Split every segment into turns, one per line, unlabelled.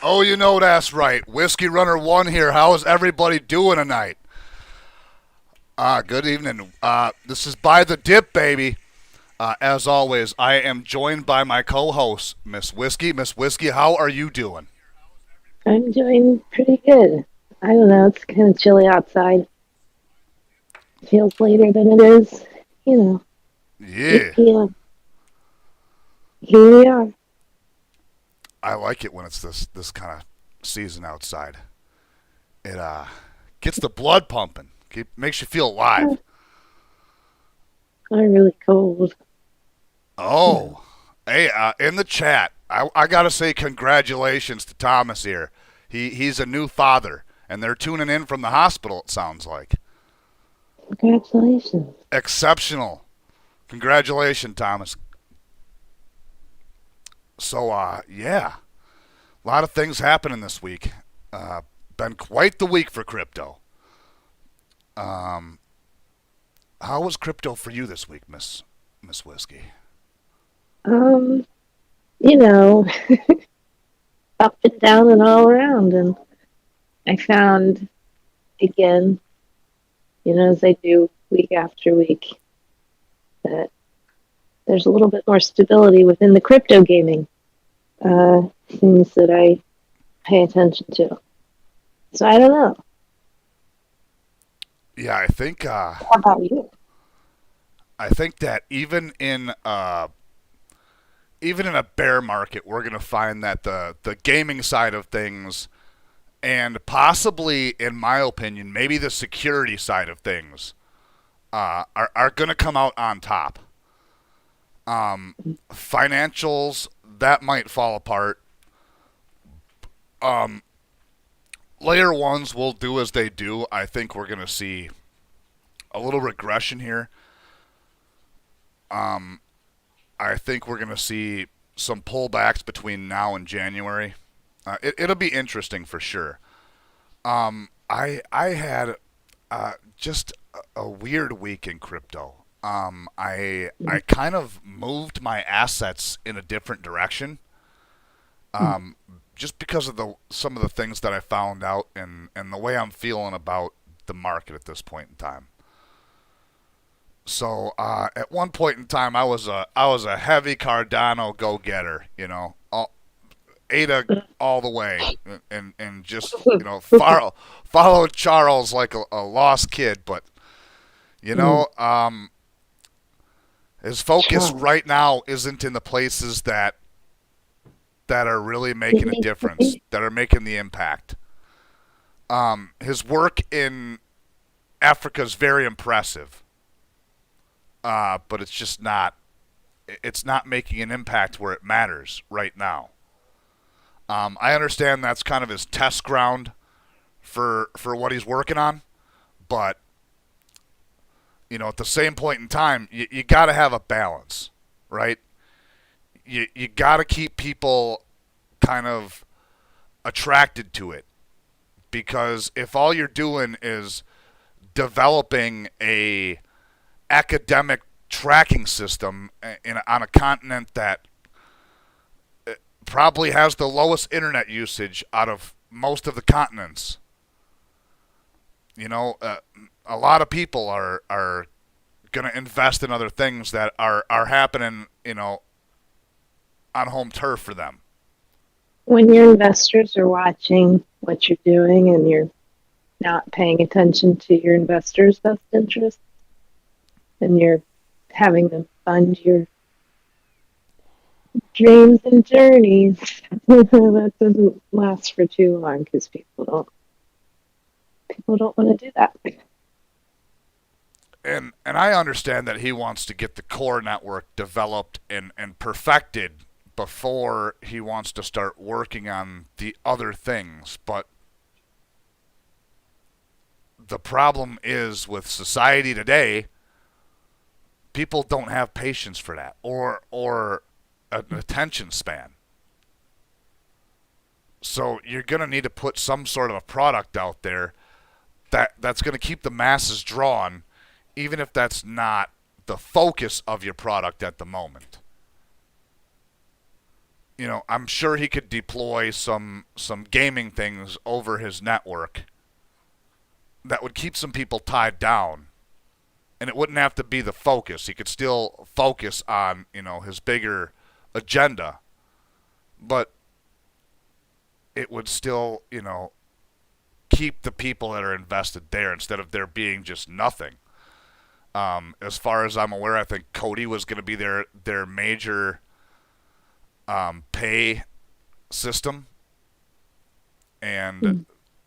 Oh, you know that's right. Whiskey Runner 1 here. How is everybody doing tonight? Good evening. This is By the Dip, baby. As always, I am joined by my co-host, Miss Whiskey. Miss Whiskey, how are you doing?
I'm doing pretty good. I don't know, it's kind of chilly outside. Feels later than it is. You know,
Yeah,
yeah, here we are.
I like it when it's this kind of season outside. It gets the blood pumping. Makes you feel alive.
I'm really cold.
Oh, hey, in the chat, I gotta say congratulations to Thomas here. He's a new father, and they're tuning in from the hospital. It sounds like
Congratulations.
exceptional. Congratulations, Thomas. So, yeah, a lot of things happening this week. Uh, been quite the week for crypto. Um, how was crypto for you this week, Miss Whiskey?
Um, you know, up and down and all around. And I found, again, as I do week after week, that there's a little bit more stability within the crypto gaming things that I pay attention to. So I don't know.
Yeah, I think
How about you?
that even in a bear market, we're going to find that the gaming side of things, and possibly, in my opinion, maybe the security side of things, are going to come out on top. Financials, that might fall apart. Um, Layer ones will do as they do. I think we're going to see a little regression here. I think we're going to see some pullbacks between now and January. It'll be interesting for sure. I had just a weird week in crypto. I kind of moved my assets in a different direction, just because of the some of the things that I found out and the way I'm feeling about the market at this point in time. So at one point in time, I was a heavy Cardano go getter. ADA all the way, and just followed Charles like a lost kid. But you know, his focus
Charles.
right now isn't in the places that are really making a difference, that are making the impact. His work in Africa is very impressive, but it's just not. It's not making an impact where it matters right now. I understand that's kind of his test ground for what he's working on, but at the same point in time, you got to have a balance, right? You got to keep people kind of attracted to it, because if all you're doing is developing a academic tracking system on a continent that probably has the lowest internet usage out of most of the continents, a lot of people are going to invest in other things that are happening, on home turf for them.
When your investors are watching what you're doing and you're not paying attention to your investors' best interest, and you're having them fund your dreams and journeys, that doesn't last for too long because people don't want to do that.
And I understand that he wants to get the core network developed and perfected before he wants to start working on the other things. But the problem is, with society today, people don't have patience for that, or an attention span. So you're going to need to put some sort of a product out there that's going to keep the masses drawn, even if that's not the focus of your product at the moment. I'm sure he could deploy some gaming things over his network that would keep some people tied down, and it wouldn't have to be the focus. He could still focus on his bigger agenda, but it would still, keep the people that are invested there instead of there being just nothing. As far as I'm aware, I think Cody was going to be their major pay system, and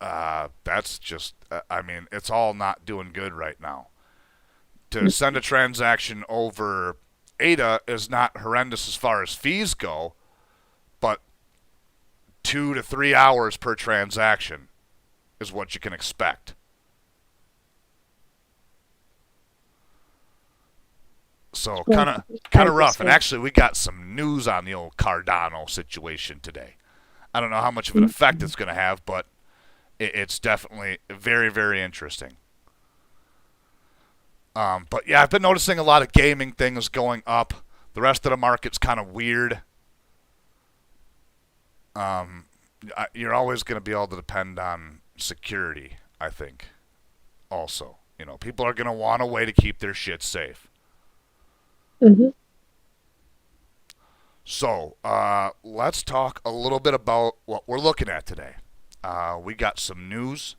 Mm.
that's just, I mean, it's all not doing good right now. To send a transaction over ADA is not horrendous as far as fees go, but 2 to 3 hours per transaction is what you can expect. So
Well,
kind
hard
of
to
rough. And
say.
actually, we got some news on the old Cardano situation today. I don't know how much of an effect
Mm.
it's going to have, but it's definitely very, very interesting. But yeah, I've been noticing a lot of gaming things going up. The rest of the market's kind of weird. Um, you're always going to be able to depend on security, I think, also. People are going to want a way to keep their shit safe.
Hmm.
So, let's talk a little bit about what we're looking at today. We got some news.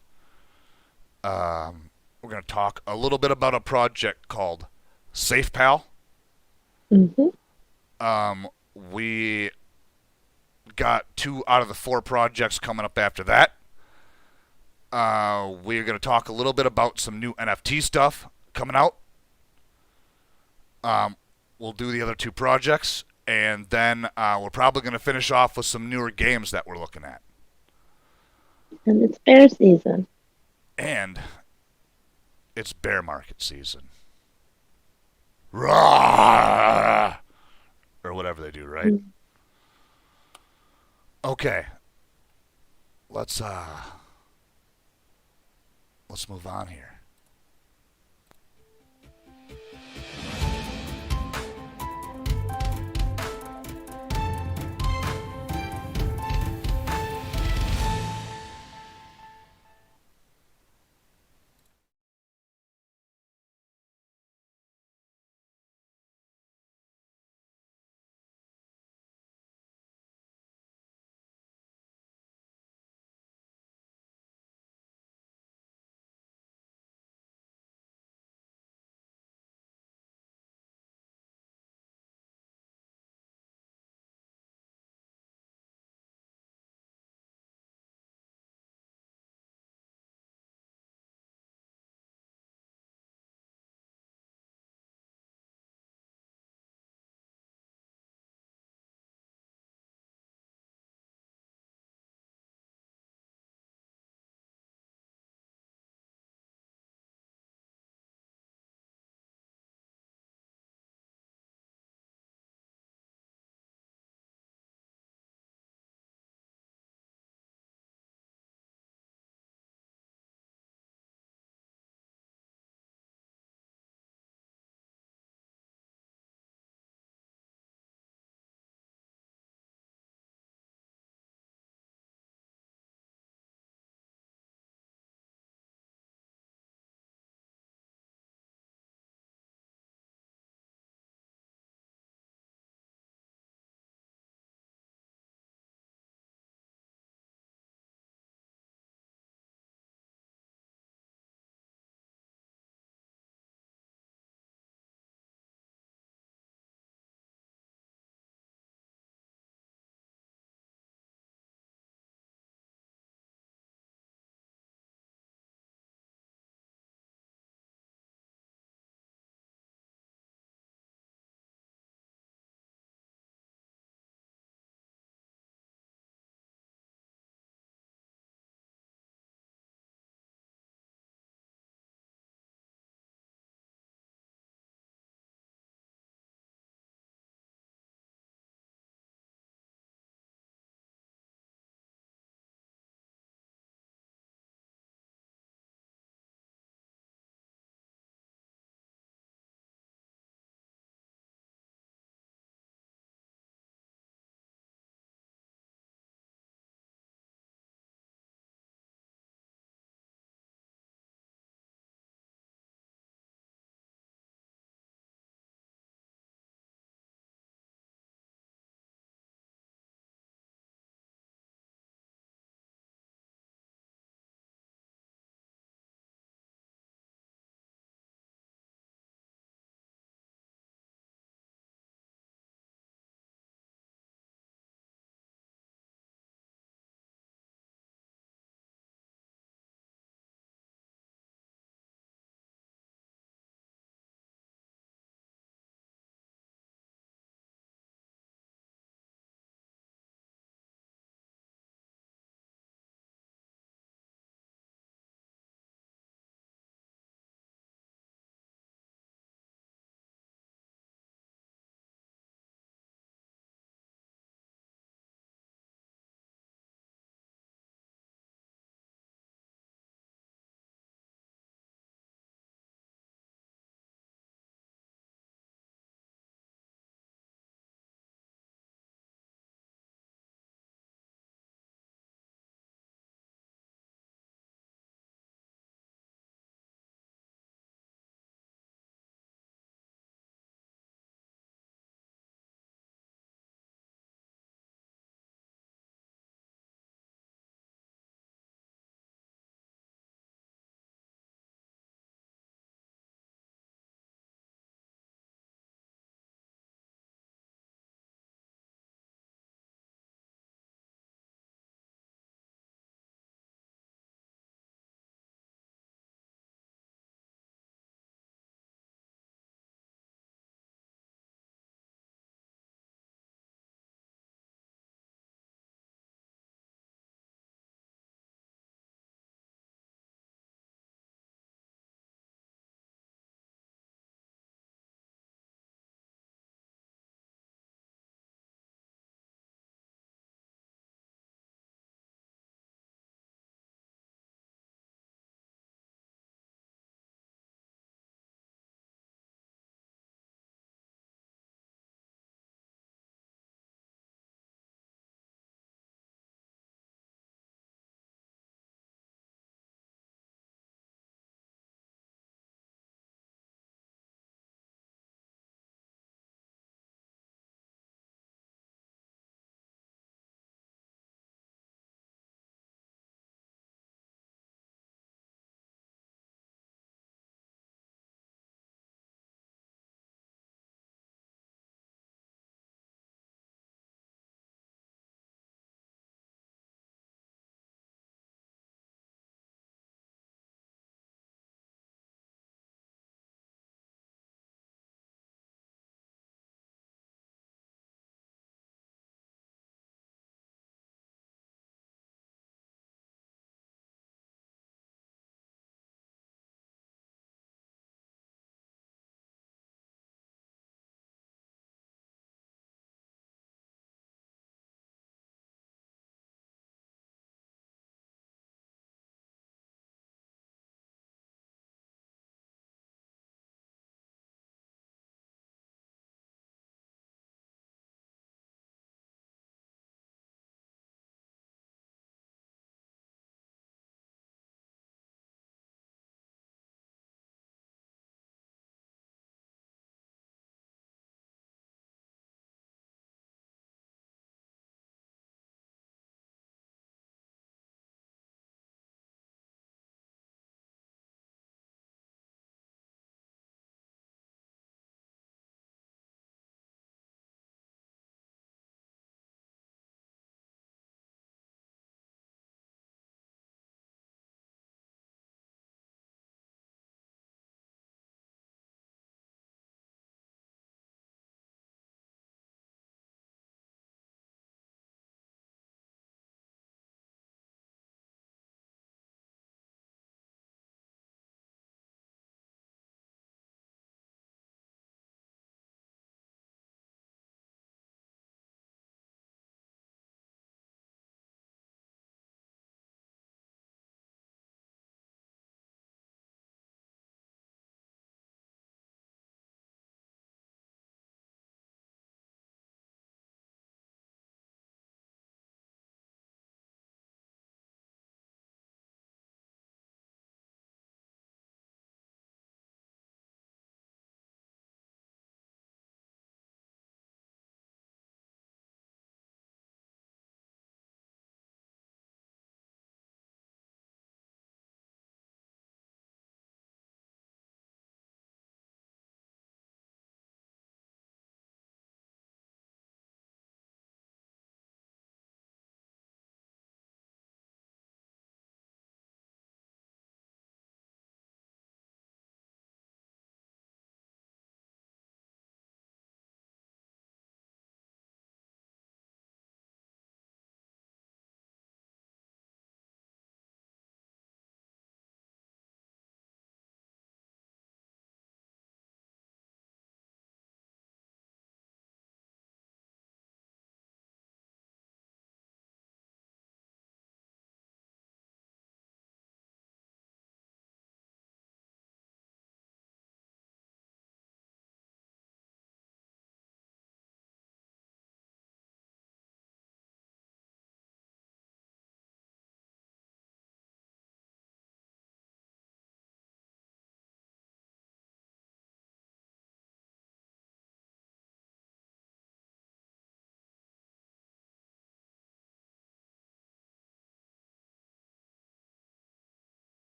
We're going to talk a little bit about a project called SafePal.
Hmm.
We got 2 out of the 4 projects coming up after that. We're going to talk a little bit about some new NFT stuff coming out. Um, we'll do the other 2 projects, and then we're probably going to finish off with some newer games that we're looking at.
And it's bear season.
And it's bear market season. Rah! Or whatever they do, right?
Mm.
Okay, let's let's move on here.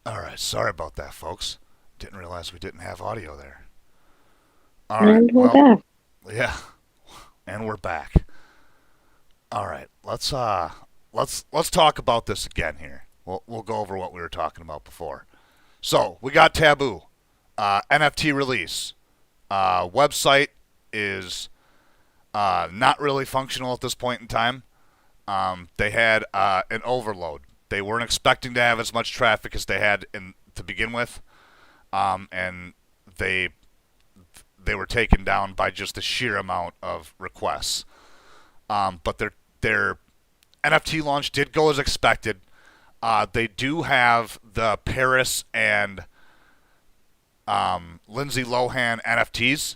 All right, sorry about that, folks. Didn't realize we didn't have audio there. All right,
And we're
well,
back.
yeah, and we're back. All right, let's talk about this again here. We'll go over what we were talking about before. So we got TABOO, NFT release. Website is not really functional at this point in time. They had an overload. They weren't expecting to have as much traffic as they had to begin with, and they they were taken down by just the sheer amount of requests. But their NFT launch did go as expected. They do have the Paris and Lindsay Lohan NFTs.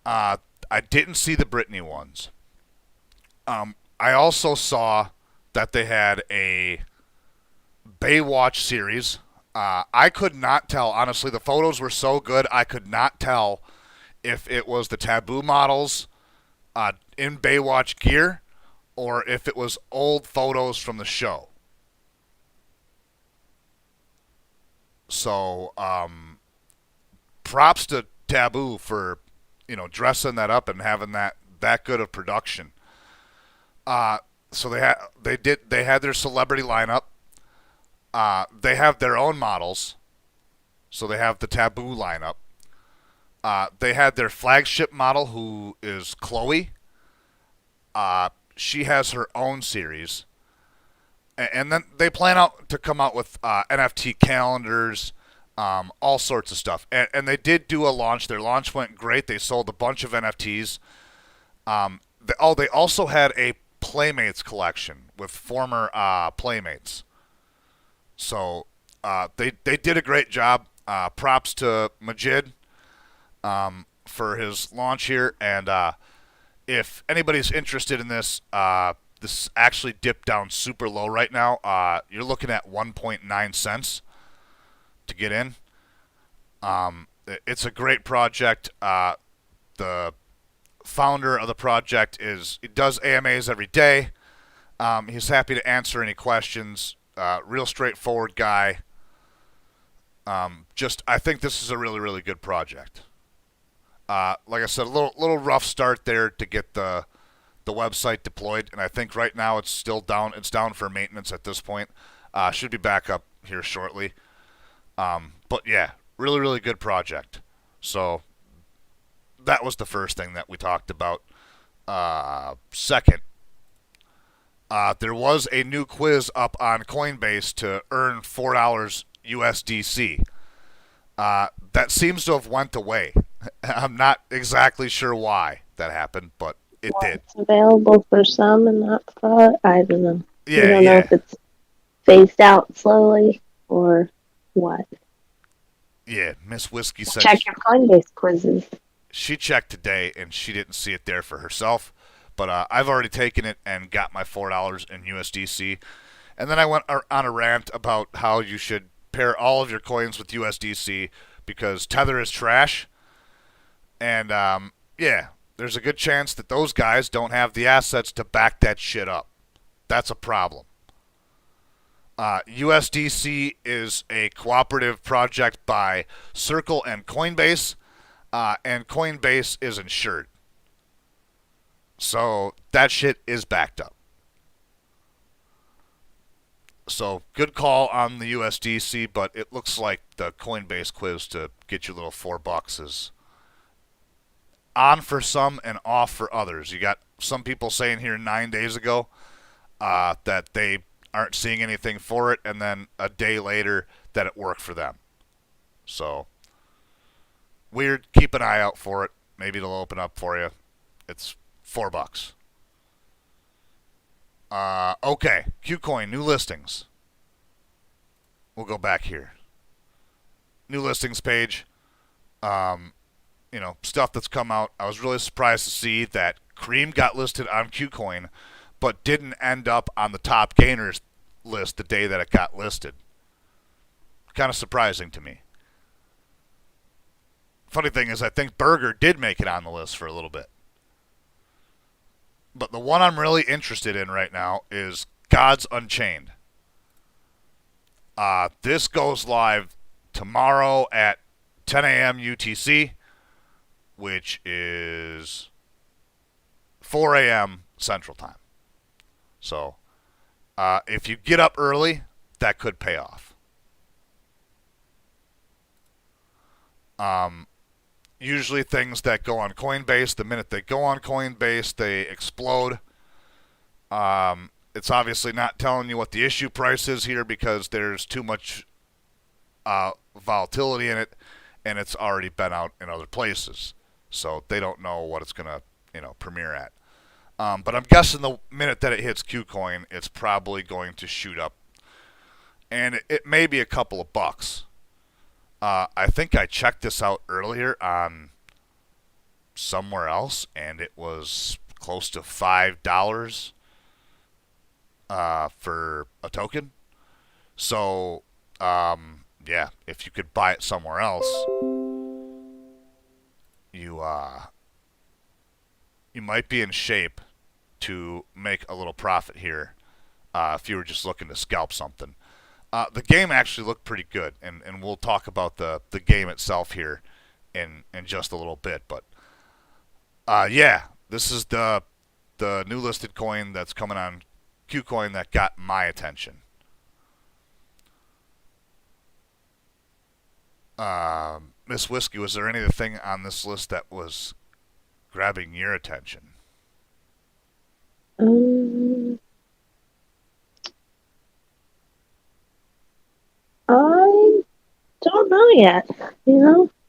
I didn't see the Britney ones. I also saw that they had a Baywatch series. I could not tell, honestly, the photos were so good, I could not tell if it was the TABOO models in Baywatch gear or if it was old photos from the show. So, props to TABOO for dressing that up and having that good of production. So they had their celebrity lineup. They have their own models, so they have the TABOO lineup. They had their flagship model, who is Chloe. She has her own series, and then they plan out to come out with NFT calendars, all sorts of stuff. And they did do a launch. Their launch went great. They sold a bunch of NFTs. They also had a Playmates collection with former Playmates. So they did a great job. Props to Majid for his launch here. And if anybody's interested in this, this actually dipped down super low right now. You're looking at 1.9 cents to get in. It's a great project. The founder of the project he does AMAs every day. He's happy to answer any questions. Real straightforward guy. I think this is a really, really good project. Like I said, a little rough start there to get the website deployed, and I think right now it's still down. It's down for maintenance at this point. Should be back up here shortly. But yeah, really, really good project. So that was the first thing that we talked about. Second, there was a new quiz up on Coinbase to earn $4 USDC. That seems to have went away. I'm not exactly sure why that happened, but it
Well,
did.
it's available for some and not for I don't know. We
Yeah,
don't know
yeah,
if it's phased out slowly or what.
yeah. Miss Whiskey said
Check your Coinbase quizzes.
she checked today and she didn't see it there for herself. But I've already taken it and got my $4 in USDC. And then I went on a rant about how you should pair all of your coins with USDC because Tether is trash. And yeah, there's a good chance that those guys don't have the assets to back that shit up. That's a problem. USDC is a cooperative project by Circle and Coinbase, and Coinbase is insured. So that shit is backed up. So good call on the USDC, but it looks like the Coinbase quiz to get you a little $4 is on for some and off for others. You got some people saying here 9 days ago that they aren't seeing anything for it, and then a day later that it worked for them. So weird. Keep an eye out for it. Maybe it'll open up for you. It's $4. Okay, Kucoin, new listings. We'll go back here. New listings page. Stuff that's come out. I was really surprised to see that Cream got listed on Kucoin, but didn't end up on the top gainers list the day that it got listed. Kind of surprising to me. Funny thing is, I think Burger did make it on the list for a little bit. But the one I'm really interested in right now is Gods Unchained. This goes live tomorrow at 10 a.m. UTC, which is 4 a.m. Central Time. So if you get up early, that could pay off. Usually things that go on Coinbase, the minute they go on Coinbase, they explode. It's obviously not telling you what the issue price is here because there's too much volatility in it, and it's already been out in other places. So they don't know what it's going to, premiere at. But I'm guessing the minute that it hits Kucoin, it's probably going to shoot up. And it may be a couple of bucks. I think I checked this out earlier on somewhere else, and it was close to $5 for a token. So, yeah, if you could buy it somewhere else, you might be in shape to make a little profit here if you were just looking to scalp something. The game actually looked pretty good, and we'll talk about the game itself here in just a little bit. But yeah, this is the new listed coin that's coming on Kucoin that got my attention. Miss Whiskey, was there anything on this list that was grabbing your attention?
Um, I don't know yet,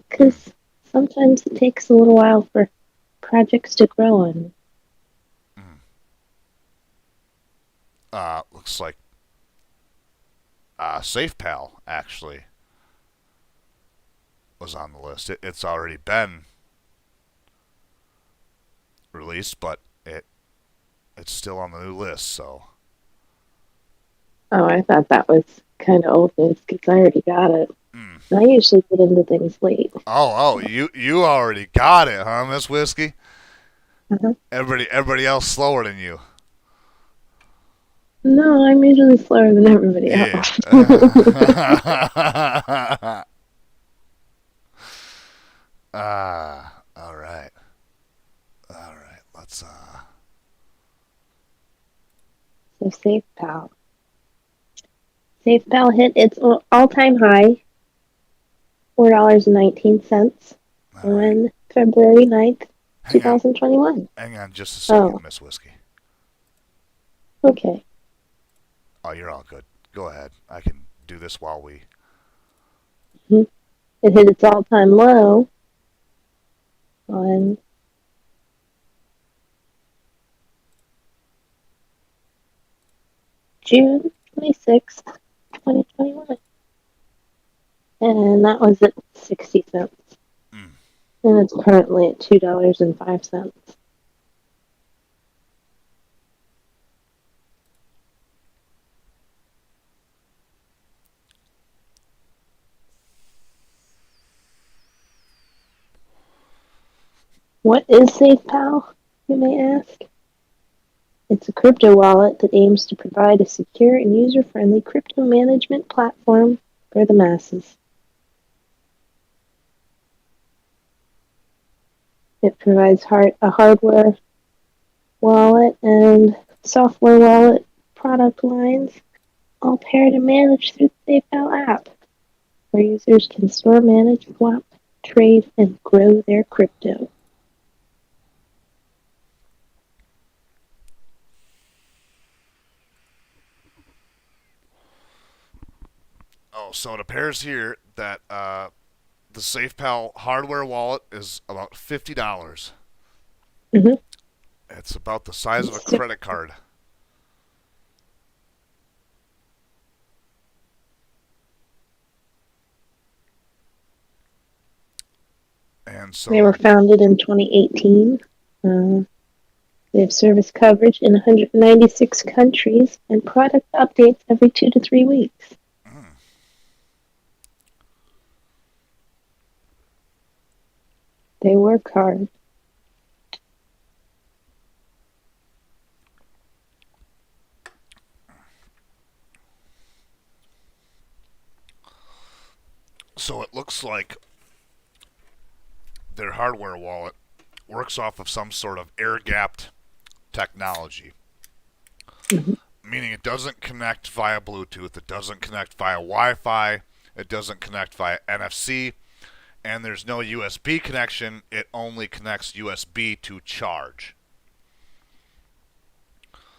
because sometimes it takes a little while for projects to grow on.
Looks like SafePal actually was on the list. It's already been released, but it's still on the new list. So.
Oh, I thought that was kind of old news because I already got it. I usually get into things late.
You already got it, huh, Miss Whiskey?
Uh-huh.
Everybody else slower than you.
No, I'm usually slower than everybody
Yeah.
else.
All right. Let's
So SafePal. SafePal hit its all-time high, $4.19,
all right.
on February 9th,
Hang on.
2021.
Hang on just a second, Miss Whiskey.
Okay.
Oh, you're all good. Go ahead. I can do this while we.
It hit its all-time low on June 26th, 2021. And that was at 60 cents. And it's currently at $2.05. What is SafePal, you may ask? It's a crypto wallet that aims to provide a secure and user-friendly crypto management platform for the masses. It provides a hardware wallet and software wallet product lines, all paired and managed through the PayPal app, where users can store, manage, swap, trade, and grow their crypto.
Oh, so it appears here that the SafePal hardware wallet is about $50.
Mm-hmm.
It's about the size of a credit card. And so
They were founded in 2018. They have service coverage in 196 countries and product updates every 2 to 3 weeks. They work hard.
So it looks like their hardware wallet works off of some sort of air-gapped technology,
Mhm.
meaning it doesn't connect via Bluetooth, it doesn't connect via Wi-Fi, it doesn't connect via NFC, and there's no USB connection. It only connects USB to charge.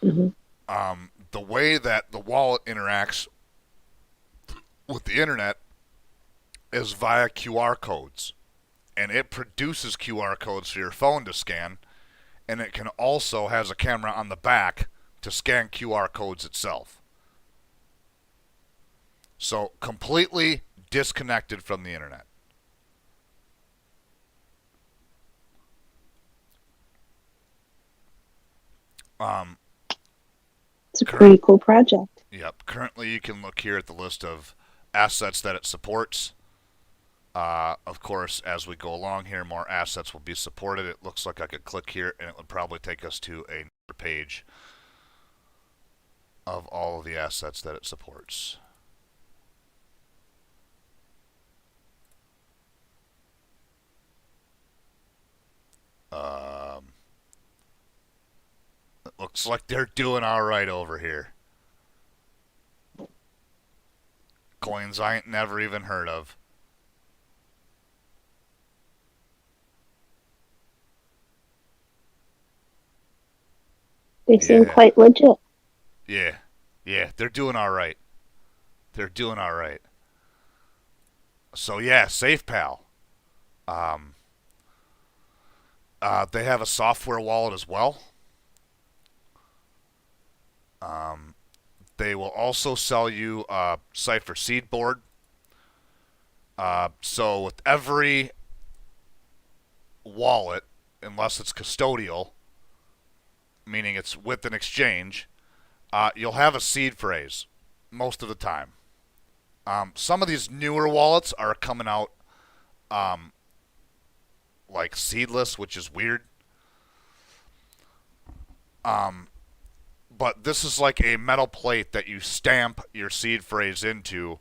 Mhm.
The way that the wallet interacts with the internet is via QR codes, and it produces QR codes for your phone to scan, and it can also has a camera on the back to scan QR codes itself. So completely disconnected from the internet. Um,
It's a
current,
pretty cool project.
yep. Currently, you can look here at the list of assets that it supports. Of course, as we go along here, more assets will be supported. It looks like I could click here, and it would probably take us to another page of all of the assets that it supports. Um, it looks like they're doing all right over here. Coins I ain't never even heard of.
They seem
Yeah,
quite legit.
yeah, yeah. They're doing all right. They're doing all right. So yeah, SafePal. Um, they have a software wallet as well. Um, they will also sell you a Cipher seed board. So with every wallet, unless it's custodial, meaning it's with an exchange, you'll have a seed phrase most of the time. Some of these newer wallets are coming out um, like seedless, which is weird. Um, but this is like a metal plate that you stamp your seed phrase into,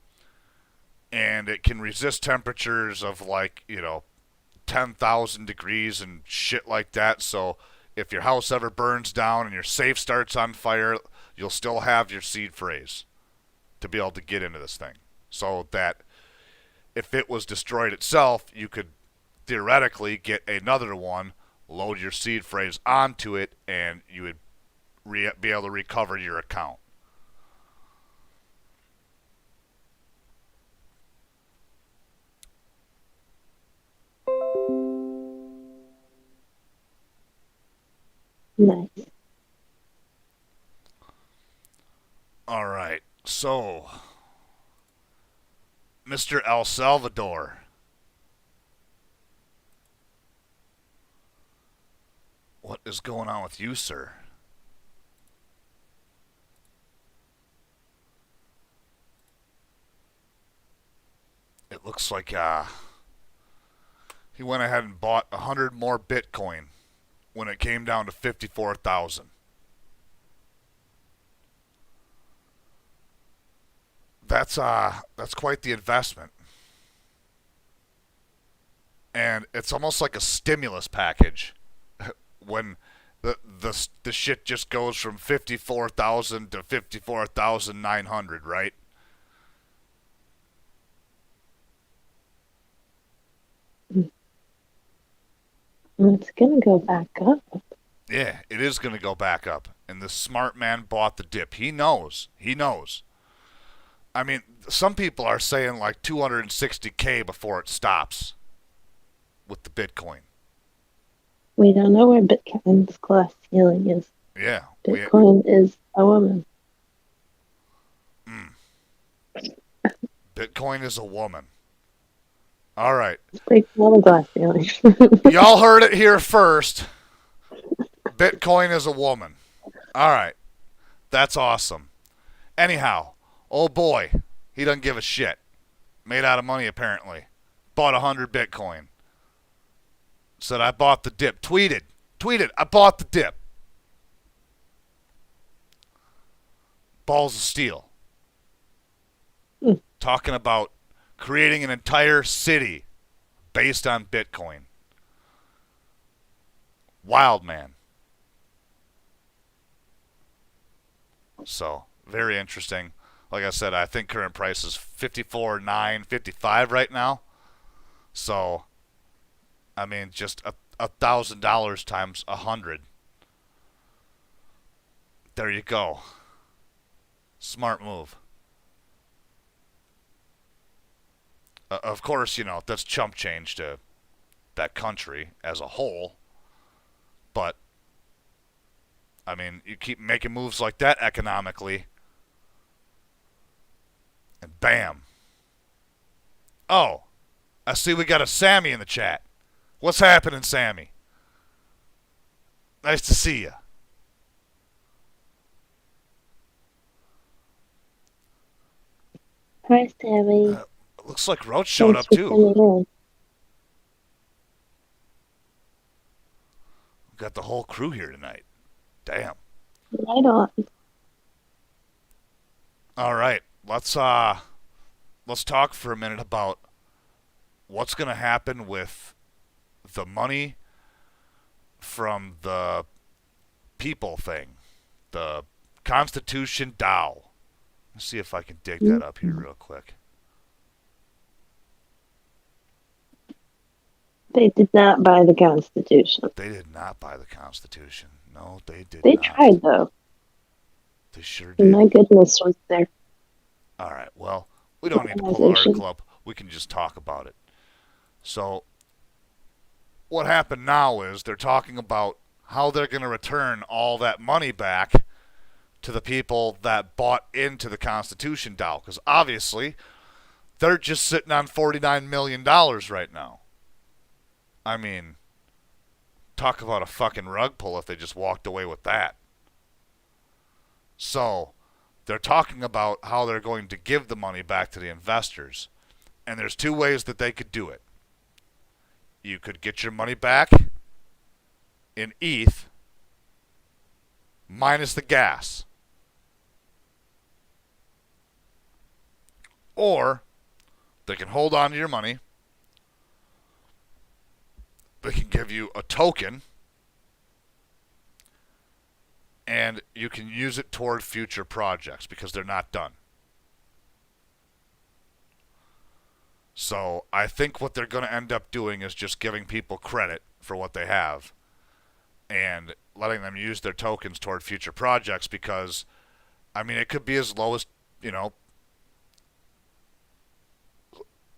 and it can resist temperatures of like 10,000 degrees and shit like that. So if your house ever burns down and your safe starts on fire, you'll still have your seed phrase to be able to get into this thing. So that if it was destroyed itself, you could theoretically get another one, load your seed phrase onto it, and you would be able to recover your account.
Nice.
All right. So, Mr. El Salvador, what is going on with you, sir? It looks like he went ahead and bought 100 more Bitcoin when it came down to 54,000. That's quite the investment. And it's almost like a stimulus package when the shit just goes from 54,000 to 54,900, right?
It's gonna go back up.
Yeah, it is going to go back up. And the smart man bought the dip. He knows. He knows. I mean, some people are saying like 260K before it stops with the Bitcoin.
We don't know where Bitcoin's glass ceiling is.
Yeah,
Bitcoin is a woman.
Bitcoin is a woman. All right.
Break down the glass ceiling.
Y'all heard it here first. Bitcoin is a woman. All right. That's awesome. Anyhow, oh boy, he doesn't give a shit. Made out of money apparently. Bought 100 Bitcoin. Said I bought the dip. Tweeted, I bought the dip. Balls of steel. Talking about creating an entire city based on Bitcoin. Wild, man. So, very interesting. Like I said, I think current price is 54,955 right now. So, I mean, just $1,000 times 100. There you go. Smart move. Of course, that's chump change to that country as a whole. But, I mean, you keep making moves like that economically, and bam. Oh, I see we got a Sammy in the chat. What's happening, Sammy? Nice to see you.
Hi, Sammy.
Looks like Roach showed
Thanks
up
for
too.
coming in.
We've got the whole crew here tonight. Damn.
Right on.
All right, let's talk for a minute about what's going to happen with the money from the people thing, the Constitution DAO. Let's see if I can dig that up here real quick.
They did not buy the Constitution.
They did not buy the Constitution. No, they did
They
not.
tried, though.
They sure did.
My goodness, was there.
All right, well, we don't need to pull the article up. We can just talk about it. So, what happened now is they're talking about how they're going to return all that money back to the people that bought into the Constitution DAO. Because obviously, they're just sitting on $49 million right now. I mean, talk about a fucking rug pull if they just walked away with that. So, they're talking about how they're going to give the money back to the investors. And there's two ways that they could do it. You could get your money back in ETH minus the gas. Or they can hold on to your money. They can give you a token. And you can use it toward future projects because they're not done. So I think what they're going to end up doing is just giving people credit for what they have and letting them use their tokens toward future projects because, I mean, it could be as low as,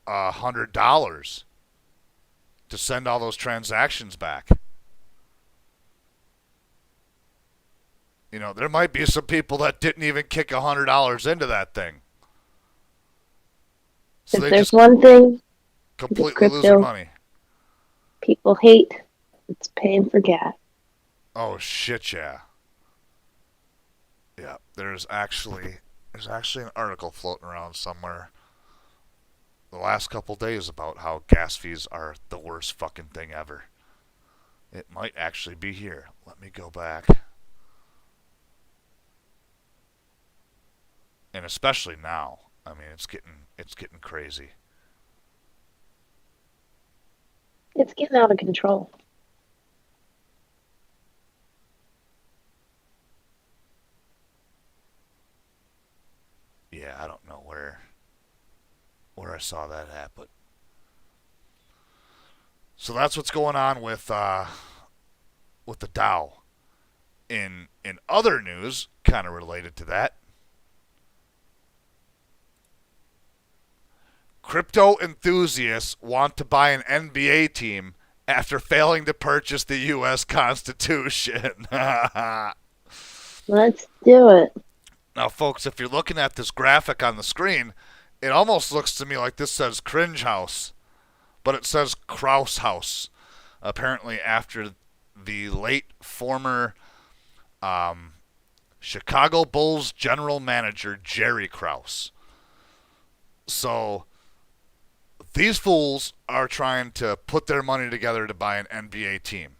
$100 to send all those transactions back. There might be some people that didn't even kick $100 into that thing. So
if
they
there's
just
one thing
completely lose their money.
People hate, it's paying for gas.
Oh shit, yeah. Yeah, there's actually an article floating around somewhere the last couple days about how gas fees are the worst fucking thing ever. It might actually be here. Let me go back. And especially now. I mean, it's getting crazy.
It's getting out of control.
Yeah, I don't know where I saw that at, but so that's what's going on with the DAO. In other news, kind of related to that, crypto enthusiasts want to buy an NBA team after failing to purchase the U.S. Constitution.
Let's do it.
Now, folks, if you're looking at this graphic on the screen, it almost looks to me like this says Cringe House, but it says Kraus House. Apparently, after the late former Chicago Bulls general manager Jerry Krause. So these fools are trying to put their money together to buy an NBA team.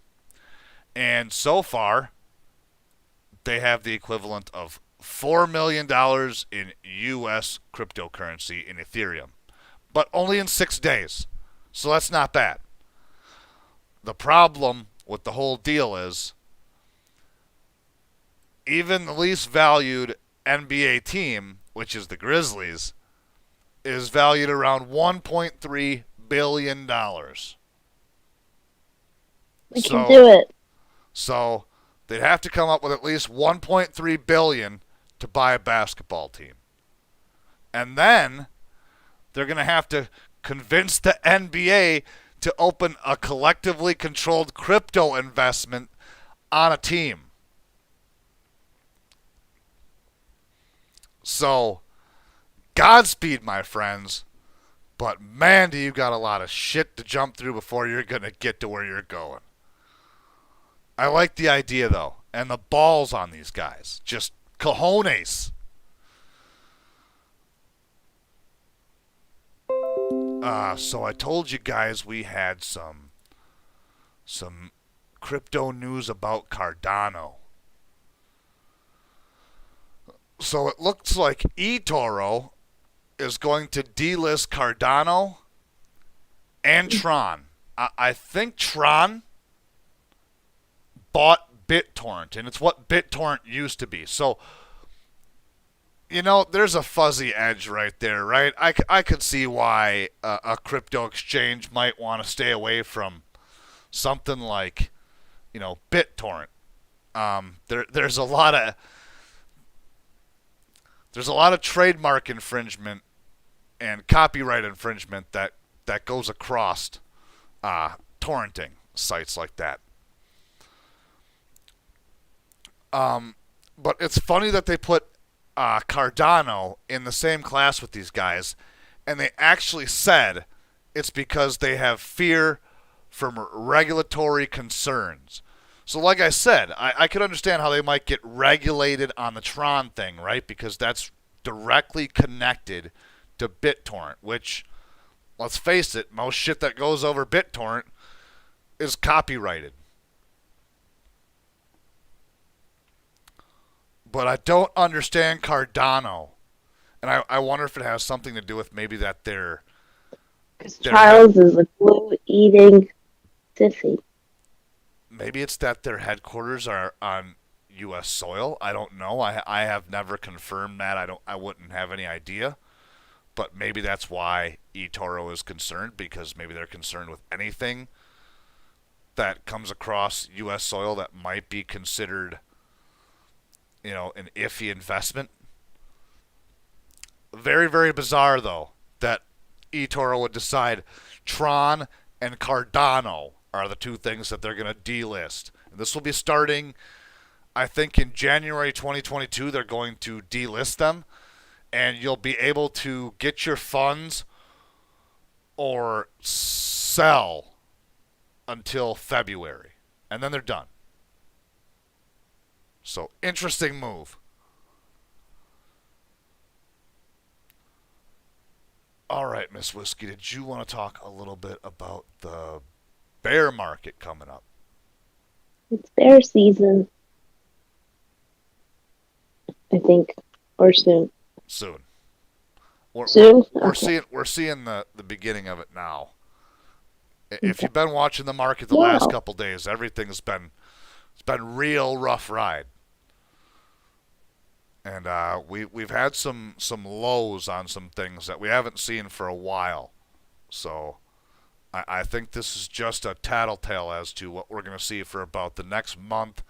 And so far, they have the equivalent of $4 million in U.S. cryptocurrency in Ethereum. but only in 6 days. So that's not bad. The problem with the whole deal is even the least valued NBA team, which is the Grizzlies, is valued around $1.3 billion.
We can do it.
So they'd have to come up with at least 1.3 billion to buy a basketball team. And then they're going to have to convince the NBA to open a collectively controlled crypto investment on a team. So, Godspeed, my friends. But man, do you got a lot of shit to jump through before you're going to get to where you're going. I like the idea, though, and the balls on these guys. Just cojones. So I told you guys we had some crypto news about Cardano. So it looks like eToro is going to delist Cardano and Tron. I think Tron bought BitTorrent, and it's what BitTorrent used to be. So, you know, there's a fuzzy edge right there, right? I could see why a crypto exchange might want to stay away from something like, you know, BitTorrent. There's a lot of trademark infringement and copyright infringement that goes across torrenting sites like that. But it's funny that they put Cardano in the same class with these guys, and they actually said it's because they have fear from regulatory concerns. So like I said, I could understand how they might get regulated on the Tron thing, right? Because that's directly connected to BitTorrent, which, let's face it, most shit that goes over BitTorrent is copyrighted. But I don't understand Cardano. And I wonder if it has something to do with maybe that they're...
Because Charles is a glue-eating sissy.
Maybe it's that their headquarters are on U.S. soil. I don't know. I have never confirmed that. I wouldn't have any idea. But maybe that's why eToro is concerned, because maybe they're concerned with anything that comes across U.S. soil that might be considered, you know, an iffy investment. Very, very bizarre, though, that eToro would decide Tron and Cardano are the two things that they're going to delist. And this will be starting, I think, in January 2022. They're going to delist them, and you'll be able to get your funds or sell until February. And then they're done. So, interesting move. All right, Miss Whiskey, did you want to talk a little bit about the bear market coming up?
It's bear season, I think, or soon.
Soon.
Soon?
We're seeing the beginning of it now. If you've been watching the market the last couple days, everything's been real rough ride. And we've had some lows on some things that we haven't seen for a while. So I think this is just a tattletale as to what we're going to see for about the next month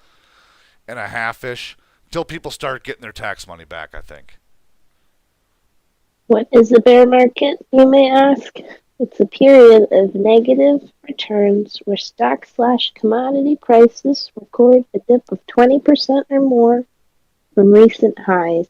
and a half-ish, until people start getting their tax money back, I think.
What is a bear market, you may ask? It's a period of negative returns where stock/commodity prices record a dip of 20% or more from recent highs.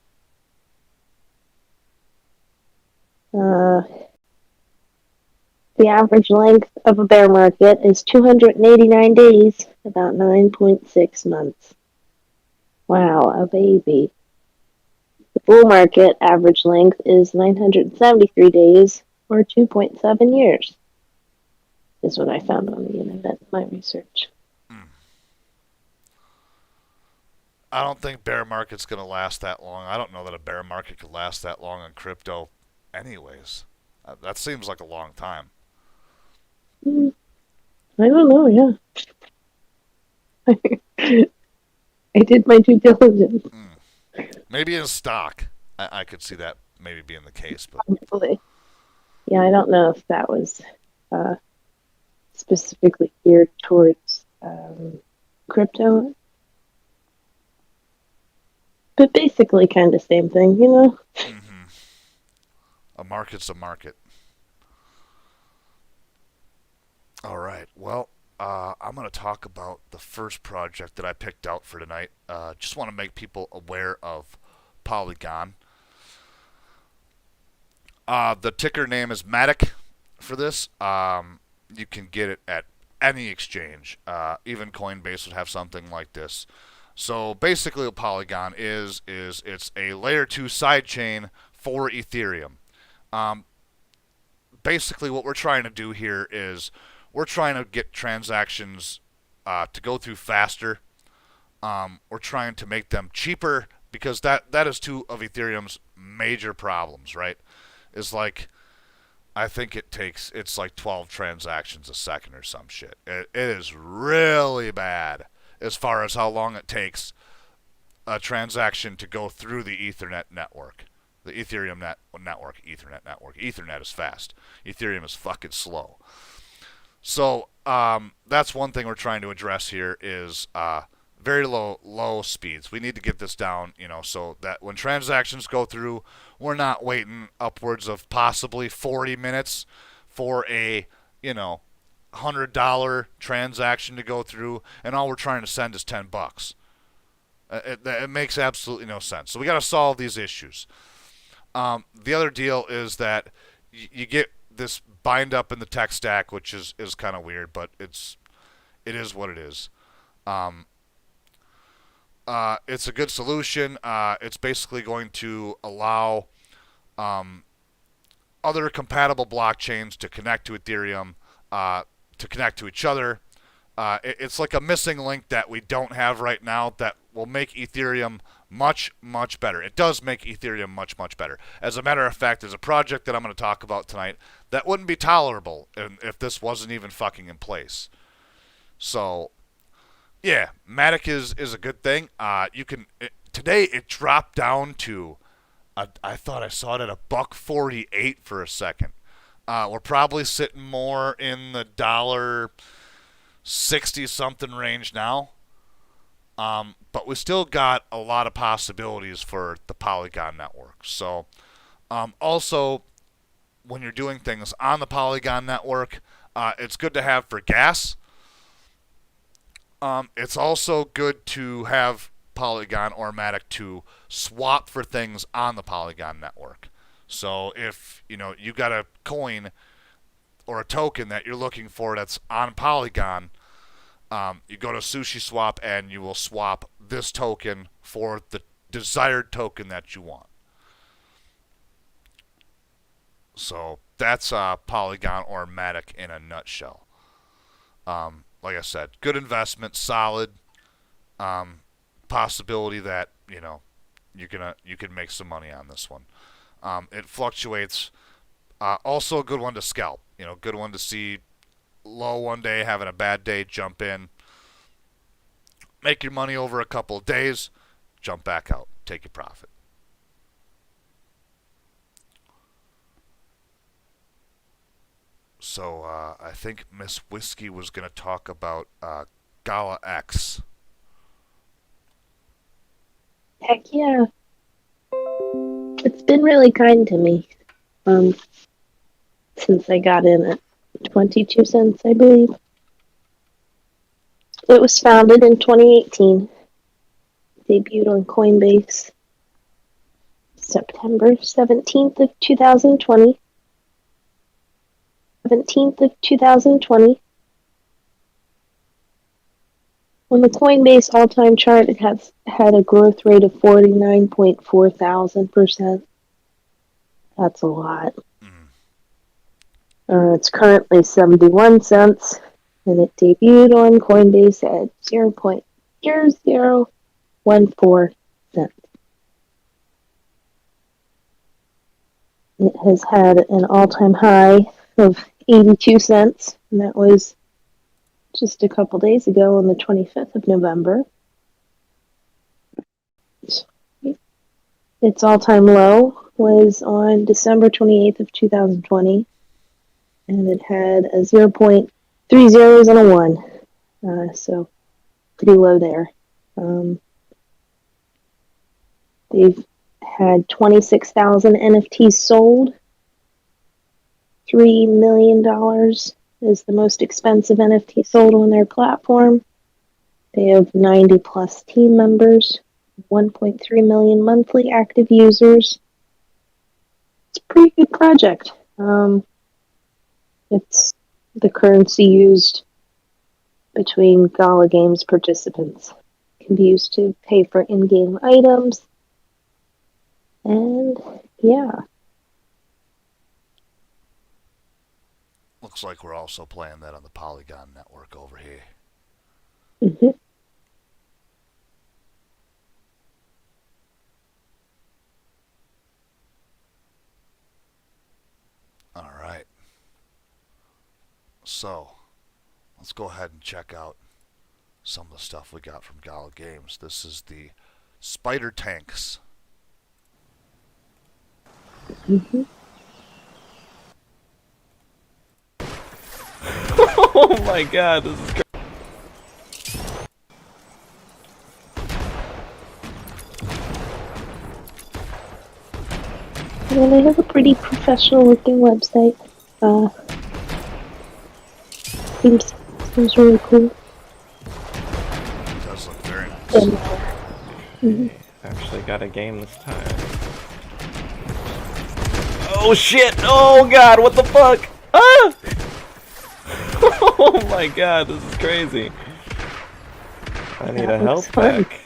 The average length of a bear market is 289 days, about 9.6 months. Wow, a baby. The bull market average length is 973 days, or 2.7 years, is what I found on the internet in my research.
I don't think bear market's going to last that long. I don't know that a bear market could last that long in crypto anyways. That seems like a long time.
Mm, I don't know, yeah. I did my due diligence.
Mm. Maybe in stock, I could see that maybe being the case, but
Hopefully. Yeah, I don't know if that was uh, specifically geared towards crypto, but basically kind of same thing, you know?
mm-hmm. A market's a market. All right. Well, I'm going to talk about the first project that I picked out for tonight. Just want to make people aware of Polygon. The ticker name is MATIC for this. You can get it at any exchange. Even Coinbase would have something like this. So basically, what Polygon is it's a layer 2 sidechain for Ethereum. Um, Basically, what we're trying to do here is we're trying to get transactions to go through faster. We're trying to make them cheaper because that is two of Ethereum's major problems, right? Is like I think it's like 12 transactions a second or some shit. It is really bad as far as how long it takes a transaction to go through the Ethernet network. The Ethereum network, Ethernet network. Ethernet is fast. Ethereum is fucking slow. So that's one thing we're trying to address here is very low speeds. We need to get this down, so that when transactions go through, we're not waiting upwards of possibly 40 minutes for a $100 transaction to go through, and all we're trying to send is $10. It makes absolutely no sense. So we got to solve these issues. The other deal is that you get this bind up in the tech stack, which is kind of weird, but it is what it is. Um, it's a good solution. It's basically going to allow um, other compatible blockchains to connect to Ethereum, to connect to each other. It's like a missing link that we don't have right now that will make Ethereum much, much better. It does make Ethereum much, much better. As a matter of fact, there's a project that I'm going to talk about tonight that wouldn't be tolerable if this wasn't even fucking in place. So, yeah, Matic is a good thing. Today it dropped down to I thought I saw it at $1.48 for a second. We're probably sitting more in the $1.60 something range now. But we still got a lot of possibilities for the Polygon network. So, also, when you're doing things on the Polygon network, it's good to have for gas. It's also good to have Polygon or Matic to swap for things on the Polygon network. So if you got a coin or a token that you're looking for that's on Polygon, you go to SushiSwap and you will swap this token for the desired token that you want. So that's Polygon or Matic in a nutshell. Like I said, good investment, solid. Possibility that you can make some money on this one. It fluctuates. Also a good one to scalp. Good one to see low one day, having a bad day, jump in, make your money over a couple of days, jump back out, take your profit. So I think Miss Whiskey was going to talk about GALAX.
Heck yeah. It's been really kind to me since I got in at 22 cents, I believe. It was founded in 2018, debuted on Coinbase September 17th of 2020. 17th of 2020. On the Coinbase all-time chart, it has had a growth rate of 49.4,000%. That's a lot. It's currently 71 cents, and it debuted on Coinbase at 0.0014 cents. It has had an all-time high of 82 cents, and that was just a couple days ago on the 25th of November. Its all-time low was on December 28th of 2020, and it had a 0.3 zeros and a 1. So pretty low there. They've had 26,000 NFTs sold. $3 million is the most expensive NFT sold on their platform. They have 90 plus team members, 1.3 million monthly active users. It's a pretty good project. It's the currency used between Gala Games participants. It can be used to pay for in-game items. And yeah.
Looks like we're also playing that on the Polygon network over here.
Mm-hmm.
All right. So, let's go ahead and check out some of the stuff we got from Gala Games. This is the Spider Tanks.
Mm-hmm.
Oh my god, this is crazy.
Yeah, they have a pretty professional looking website. Seems really cool.
It does look very nice.
Mm-hmm.
Actually got a game this time. Oh shit! Oh god, what the fuck? Ah! Oh my god, this is crazy. I need a health pack.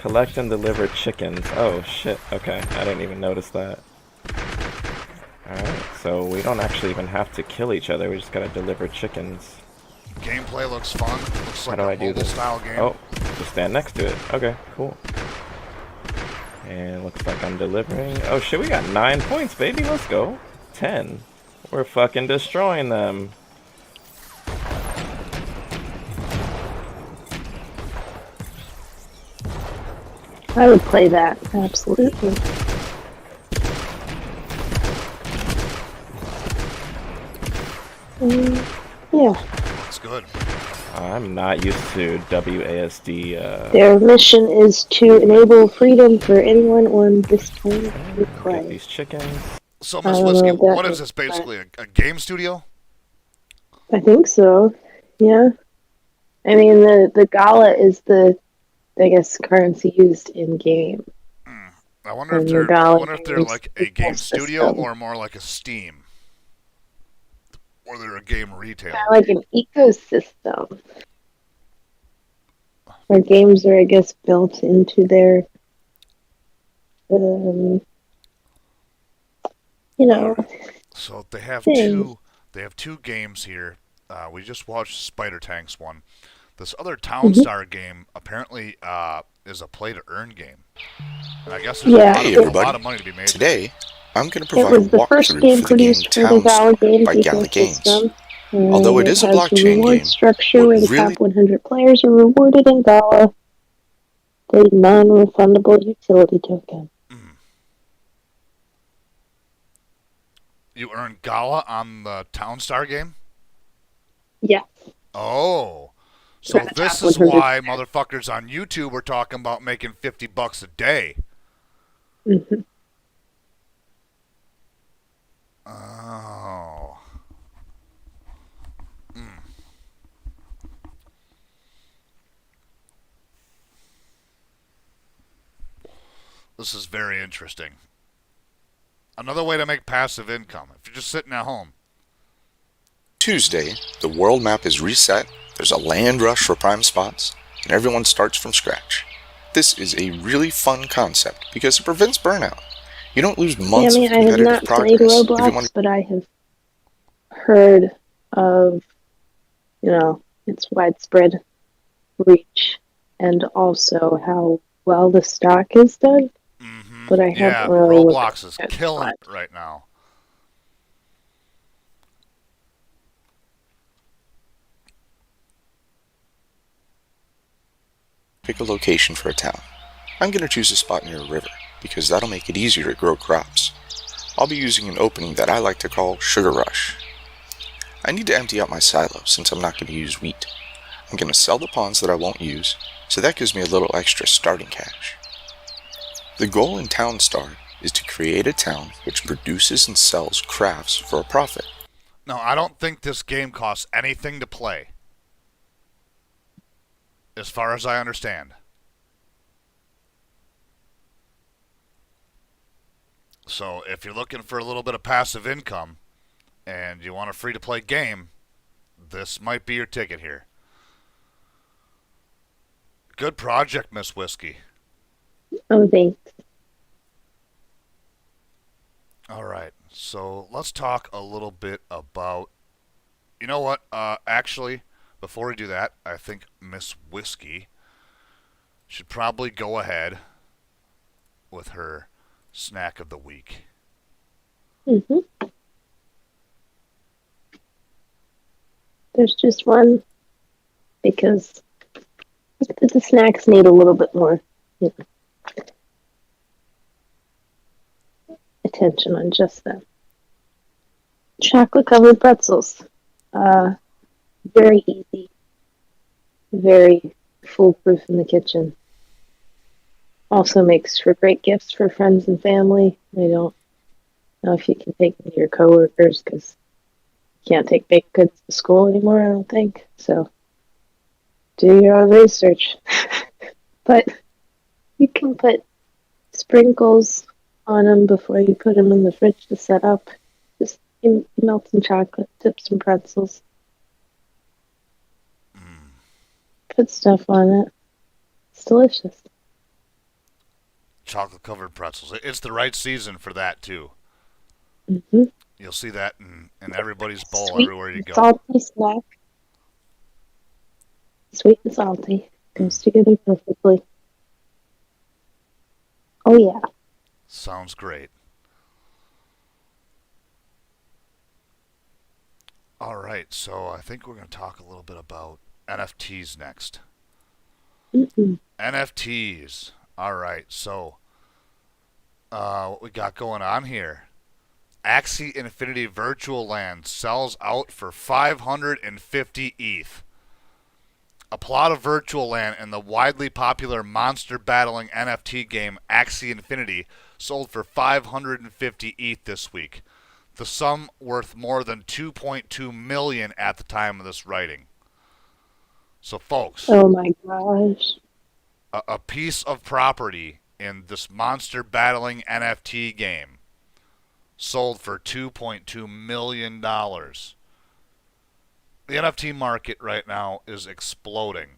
Collect and deliver chickens. Oh shit, okay, I didn't even notice that. Alright, so we don't actually even have to kill each other, we just gotta deliver chickens.
Gameplay looks fun. Looks like
How do
a
I do
mobile
this?
style game.
Oh, just stand next to it. Okay, cool. And looks like I'm delivering. Oh shit, we got 9 points, baby. Let's go. 10. We're fucking destroying them.
I would play that, absolutely. Yeah.
Looks good.
I'm not used to WASD.
Their mission is to enable freedom for anyone on this planet to
Get
play.
these chickens.
So, Miss Whiskey, what is this basically? A game studio?
I think so. Yeah. I mean, the Gala is the, I guess, currency used in game.
I wonder if they're like a game studio or more like a Steam, or they're a game retailer.
Kind of like an ecosystem, where games are, I guess, built into their, you know.
So they have
thing.
two games here. We just watched Spider Tanks one. This other Townstar game apparently is a play-to-earn game. And I guess there's a lot of money to be made.
Today, I'm going to provide a walkthrough for the game Townstar by Gala Games. Although it is a blockchain game,
structure where the top 100 players are rewarded in Gala, the non-refundable utility token.
You earn Gala on the Townstar game?
Yeah.
Oh. So this is why motherfuckers on YouTube were talking about making $50 a day.
Mm-hmm.
Oh. This is very interesting. Another way to make passive income if you're just sitting at home.
Tuesday, the world map is reset, there's a land rush for prime spots, and everyone starts from scratch. This is a really fun concept because it prevents burnout. You don't lose months of competitive progress.
I have not played Roblox, but I have heard of, its widespread reach and also how well the stock is done.
Mm-hmm.
but I haven't
Yeah,
really looked
Roblox is
at
killing
much.
it right now.
Pick a location for a town. I'm going to choose a spot near a river, because that'll make it easier to grow crops. I'll be using an opening that I like to call Sugar Rush. I need to empty out my silo since I'm not going to use wheat. I'm going to sell the pawns that I won't use, so that gives me a little extra starting cash. The goal in Town Star is to create a town which produces and sells crafts for a profit.
No, I don't think this game costs anything to play, as far as I understand. So if you're looking for a little bit of passive income and you want a free-to-play game, this might be your ticket here. Good project, Miss Whiskey.
Oh, thanks.
All right, so let's talk a little bit about... You know what? Actually, before we do that, I think Miss Whiskey should probably go ahead with her snack of the week.
hmm There's just one because the snacks need a little bit more, attention on just them. Chocolate covered pretzels. Very easy, very foolproof in the kitchen. Also makes for great gifts for friends and family. I don't know if you can take them to your coworkers because you can't take baked goods to school anymore, I don't think. So do your own research. But you can put sprinkles on them before you put them in the fridge to set up. Just melt some chocolate, dip some pretzels, put stuff on it. It's delicious.
Chocolate covered pretzels. It's the right season for that too.
Mm-hmm.
You'll see that in everybody's bowl
Sweet
everywhere you
and
go.
salty snack. Sweet and salty goes together perfectly. Oh yeah.
Sounds great. All right, so I think we're going to talk a little bit about NFTs next.
Mm-mm.
NFTs. All right, so what we got going on here? Axie Infinity Virtual Land sells out for 550 ETH. A plot of virtual land in the widely popular monster battling NFT game Axie Infinity sold for 550 ETH this week. The sum worth more than 2.2 million at the time of this writing. So folks,
Oh my gosh.
a piece of property in this monster battling NFT game sold for $2.2 million. The NFT market right now is exploding.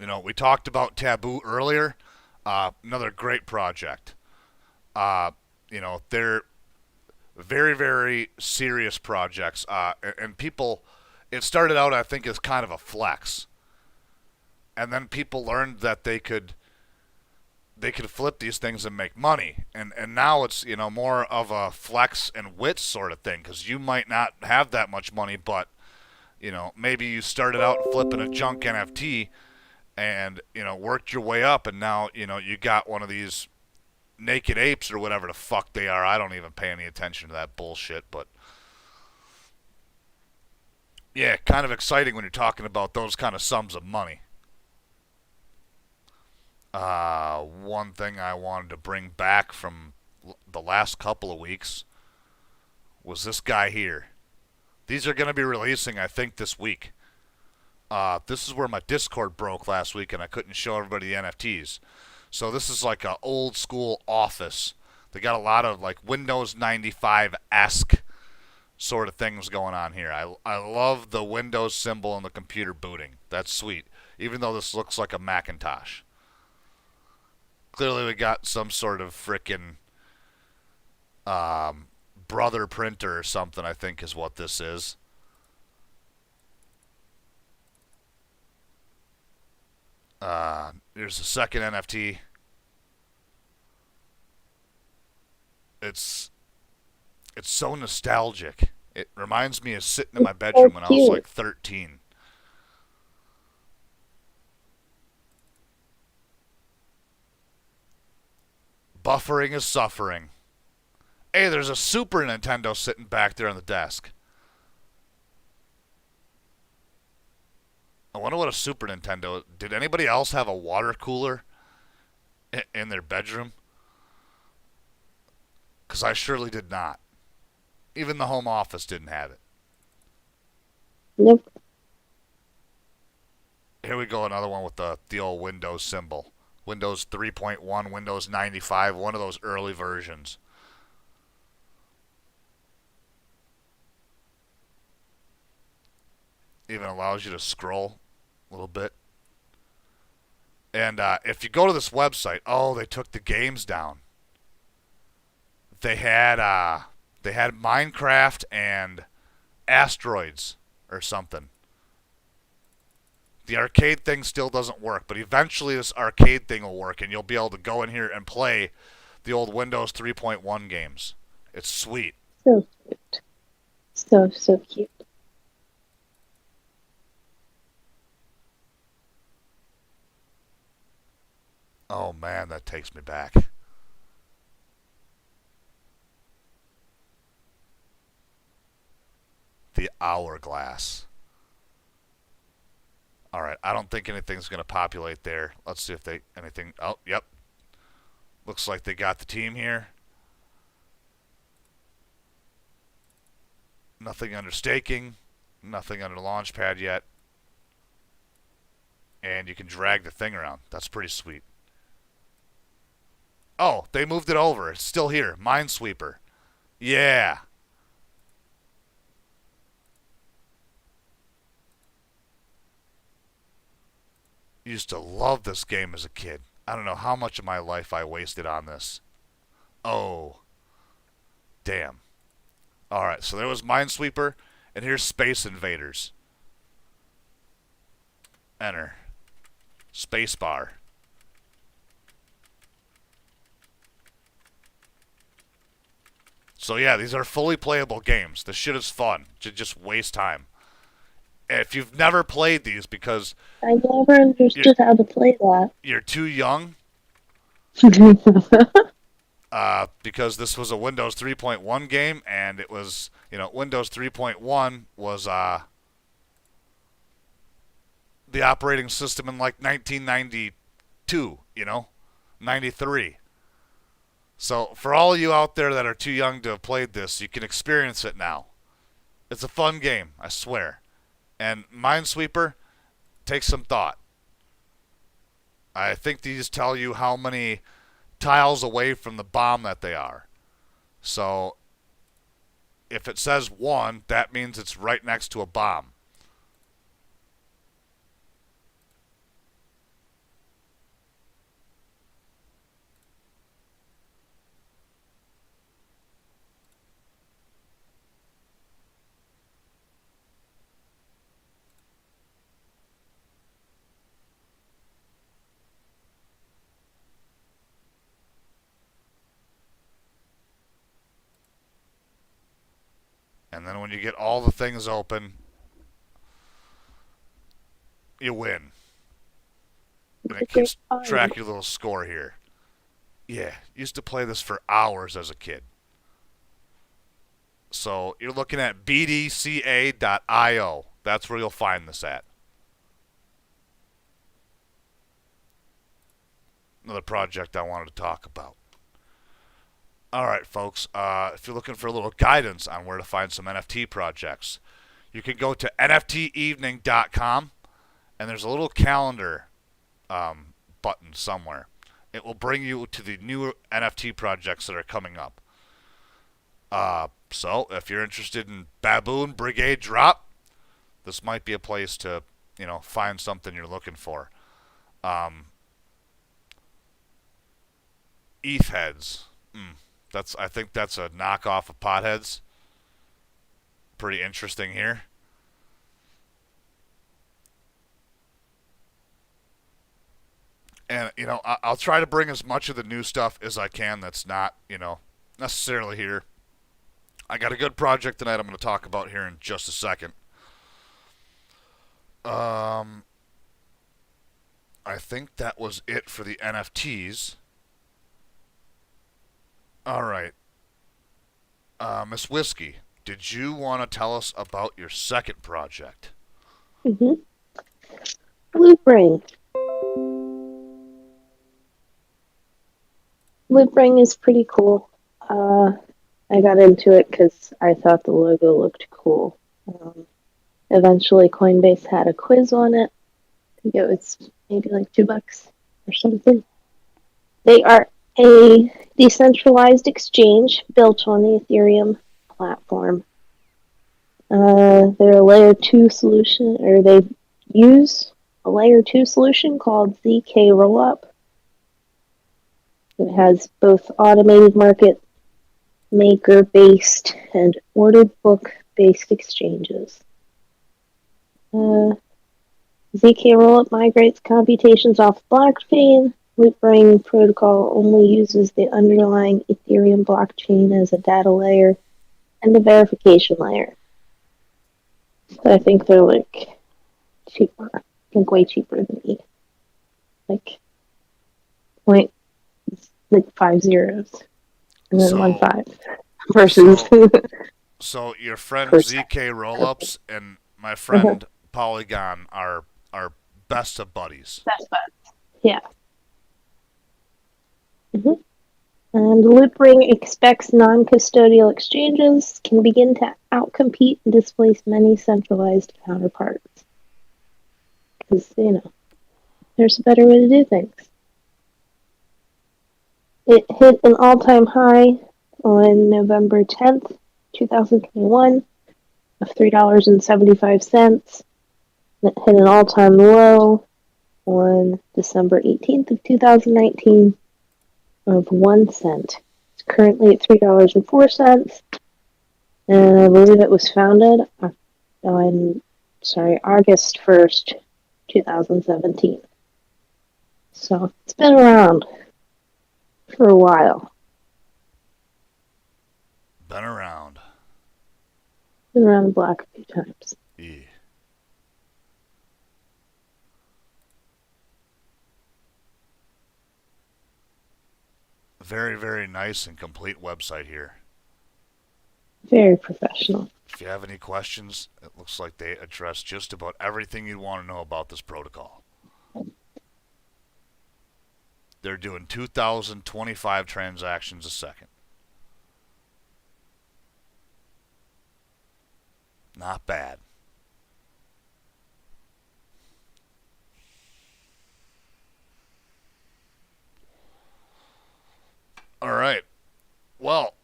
You know, we talked about TABOO earlier. Another great project. They're very, very serious projects. And people, it started out, I think, as kind of a flex. And then people learned that they could flip these things and make money. And now it's, more of a flex and wits sort of thing, because you might not have that much money, but, maybe you started out flipping a junk NFT and, worked your way up, and now, you got one of these naked apes or whatever the fuck they are. I don't even pay any attention to that bullshit, but yeah, kind of exciting when you're talking about those kind of sums of money. One thing I wanted to bring back from the last couple of weeks was this guy here. These are going to be releasing, I think, this week. This is where my Discord broke last week and I couldn't show everybody the NFTs. So this is like an old school Office. They got a lot of like Windows 95-esque sort of things going on here. I love the Windows symbol and the computer booting. That's sweet. Even though this looks like a Macintosh. Clearly we got some sort of frickin' brother printer or something, I think is what this is. Here's the second NFT. It's it's so nostalgic. It reminds me of sitting in my
It's so
bedroom when I was
cute.
like 13. Buffering is suffering. Hey, there's a Super Nintendo sitting back there on the desk. I wonder what a Super Nintendo. Did anybody else have a water cooler in their bedroom? Because I surely did not. Even the home office didn't have it.
Nope.
Here we go, another one with the old Windows symbol. Windows 3.1, Windows 95, one of those early versions. Even allows you to scroll a little bit. And if you go to this website, oh, they took the games down. They had Minecraft and Asteroids or something. The arcade thing still doesn't work, but eventually this arcade thing will work, and you'll be able to go in here and play the old Windows 3.1 games. It's sweet.
So cute. So cute.
Oh man, that takes me back. The hourglass. All right, I don't think anything's going to populate there. Let's see if they anything. Oh, yep. Looks like they got the team here. Nothing under staking. Nothing under launchpad yet. And you can drag the thing around. That's pretty sweet. Oh, they moved it over. It's still here. Minesweeper. Yeah. Used to love this game as a kid. I don't know how much of my life I wasted on this. Oh. Damn. Alright, so there was Minesweeper, and here's Space Invaders. Enter. Spacebar. So yeah, these are fully playable games. This shit is fun. Just waste time. And if you've never played these because
I never understood how to play that.
you're too young, because this was a Windows 3.1 game, and it was, Windows 3.1 was the operating system in like 1992, 93. So for all of you out there that are too young to have played this, you can experience it now. It's a fun game, I swear. And Minesweeper, take some thought. I think these tell you how many tiles away from the bomb that they are. So if it says 1, that means it's right next to a bomb. And then when you get all the things open, you win. And it keeps track of your little score here. Yeah, used to play this for hours as a kid. So you're looking at bdca.io. That's where you'll find this at. Another project I wanted to talk about. Alright, folks, if you're looking for a little guidance on where to find some NFT projects, you can go to nftevening.com, and there's a little calendar button somewhere. It will bring you to the new NFT projects that are coming up. So, if you're interested in Baboon Brigade Drop, this might be a place to, find something you're looking for. ETH heads. I think that's a knockoff of Potheads. Pretty interesting here. And, I'll try to bring as much of the new stuff as I can that's not, necessarily here. I got a good project tonight I'm going to talk about here in just a second. I think that was it for the NFTs. All right. Miss Whiskey, did you want to tell us about your second project?
Mm-hmm. Loop ring. Loop ring is pretty cool. I got into it because I thought the logo looked cool. Eventually, Coinbase had a quiz on it. I think it was maybe like $2 or something. They are a decentralized exchange built on the Ethereum platform. They're a layer 2 solution, or they use a layer 2 solution called ZK Rollup. It has both automated market maker based and ordered book based exchanges. ZK Rollup migrates computations off blockchain. Loopring protocol only uses the underlying Ethereum blockchain as a data layer and a verification layer. But I think they're like cheaper. I think way cheaper than me. Like point like 5 zeros and then 1 5 versus
So your friend
percent.
ZK Rollups and my friend Polygon are best of buddies.
That's bad. Yeah. Mm-hmm. And Loopring expects non-custodial exchanges can begin to outcompete and displace many centralized counterparts. Because, there's a better way to do things. It hit an all-time high on November 10th, 2021 of $3.75. It hit an all-time low on December 18th of 2019 of 1 cent. It's currently at $3.04, and I believe it was founded on August 1st, 2017. So it's been around for a while.
Been around.
Been around the block a few times.
Yeah. Very, very nice and complete website here.
Very professional.
If you have any questions, it looks like they address just about everything you want to know about this protocol. They're doing 2,025 transactions a second. Not bad. All right. Well,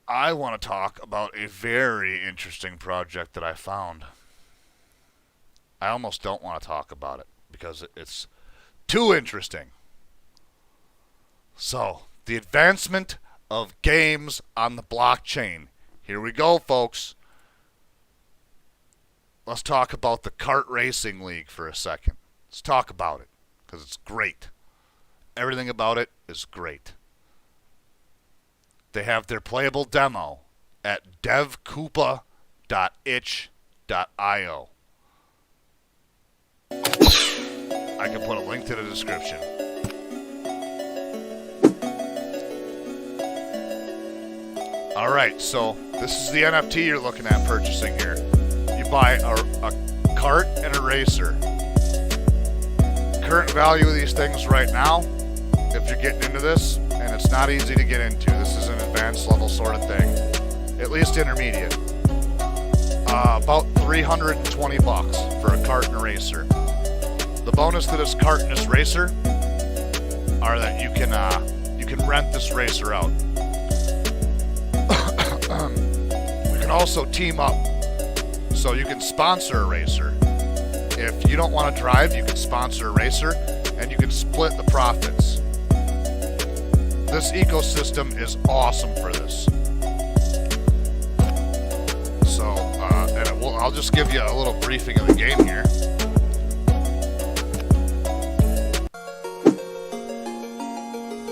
I want to talk about a very interesting project that I found. I almost don't want to talk about it because it's too interesting. So, the advancement of games on the blockchain. Here we go, folks. Let's talk about the kart racing league for a second. Let's talk about it because it's great. Everything about it is great. They have their playable demo at devkoopa.itch.io. I can put a link to the description. Alright, so this is the NFT you're looking at purchasing here. You buy a cart and a racer. Current value of these things right now, if you're getting into this, and it's not easy to get into, this is an advanced level sort of thing, at least intermediate, about $320 for a cart and a racer. The bonus to this cart and this racer are that you can rent this racer out. You can also team up, so you can sponsor a racer. If you don't want to drive, you can sponsor a racer, and you can split the profits. This ecosystem is awesome for this. So, I'll just give you a little briefing of the game here.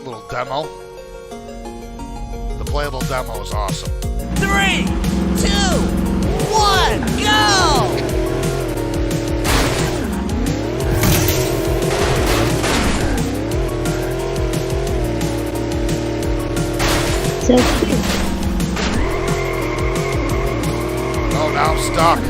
Little demo. The playable demo is awesome.
3, 2, 1, go!
So cute.
Oh, now I'm stuck.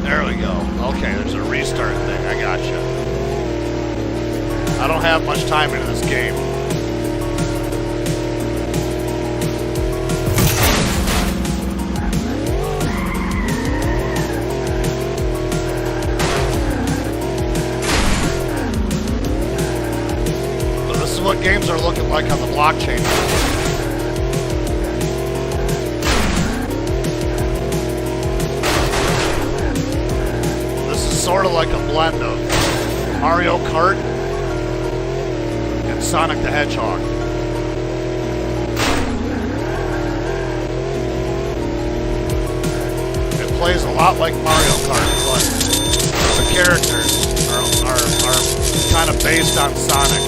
There we go. Okay, there's a restart thing. I gotcha. I don't have much time into this game. But this is what games are looking like on the blockchain. Sort of like a blend of Mario Kart and Sonic the Hedgehog. It plays a lot like Mario Kart, but the characters are kind of based on Sonic.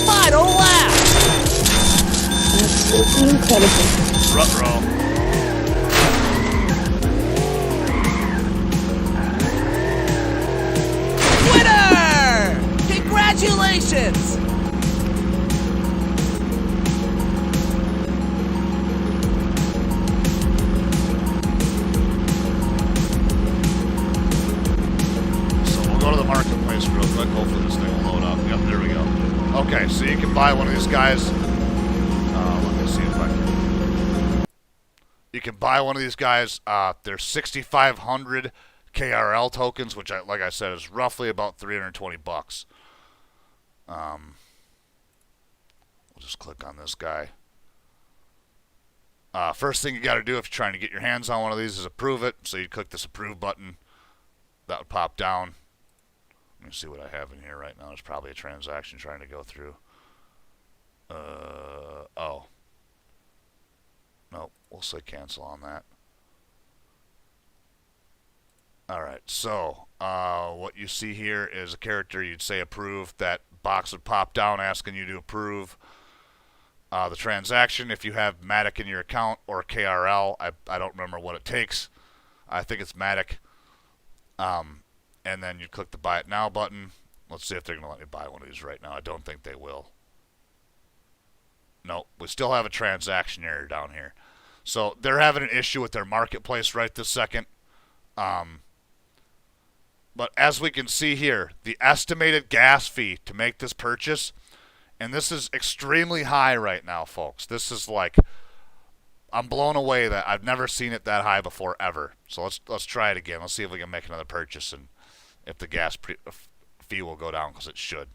Final lap!
Absolutely incredible.
Ruh-roh.
Winner! Congratulations!
So we'll go to the marketplace real quick. Hopefully this thing will load up. Yep, there we go. Okay, so you can buy one of these guys. Let me see if I can. You can buy one of these guys. They're 6,500 KRL tokens, which, like I said, is roughly about 320 bucks. We'll just click on this guy. First thing you got to do if you're trying to get your hands on one of these is approve it. So you click this approve button. That would pop down. Let me see what I have in here right now. There's probably a transaction trying to go through. Oh. Nope, we'll say cancel on that. Alright, so what you see here is a character. You'd say approve. That box would pop down asking you to approve the transaction. If you have MATIC in your account or KRL, I don't remember what it takes. I think it's MATIC. And then you click the buy it now button. Let's see if they're going to let me buy one of these right now. I don't think they will. Nope, we still have a transaction error down here. So they're having an issue with their marketplace right this second. But as we can see here, the estimated gas fee to make this purchase, and this is extremely high right now, folks. This is like, I'm blown away that I've never seen it that high before ever. So let's try it again. Let's see if we can make another purchase and if the gas fee will go down, because it should.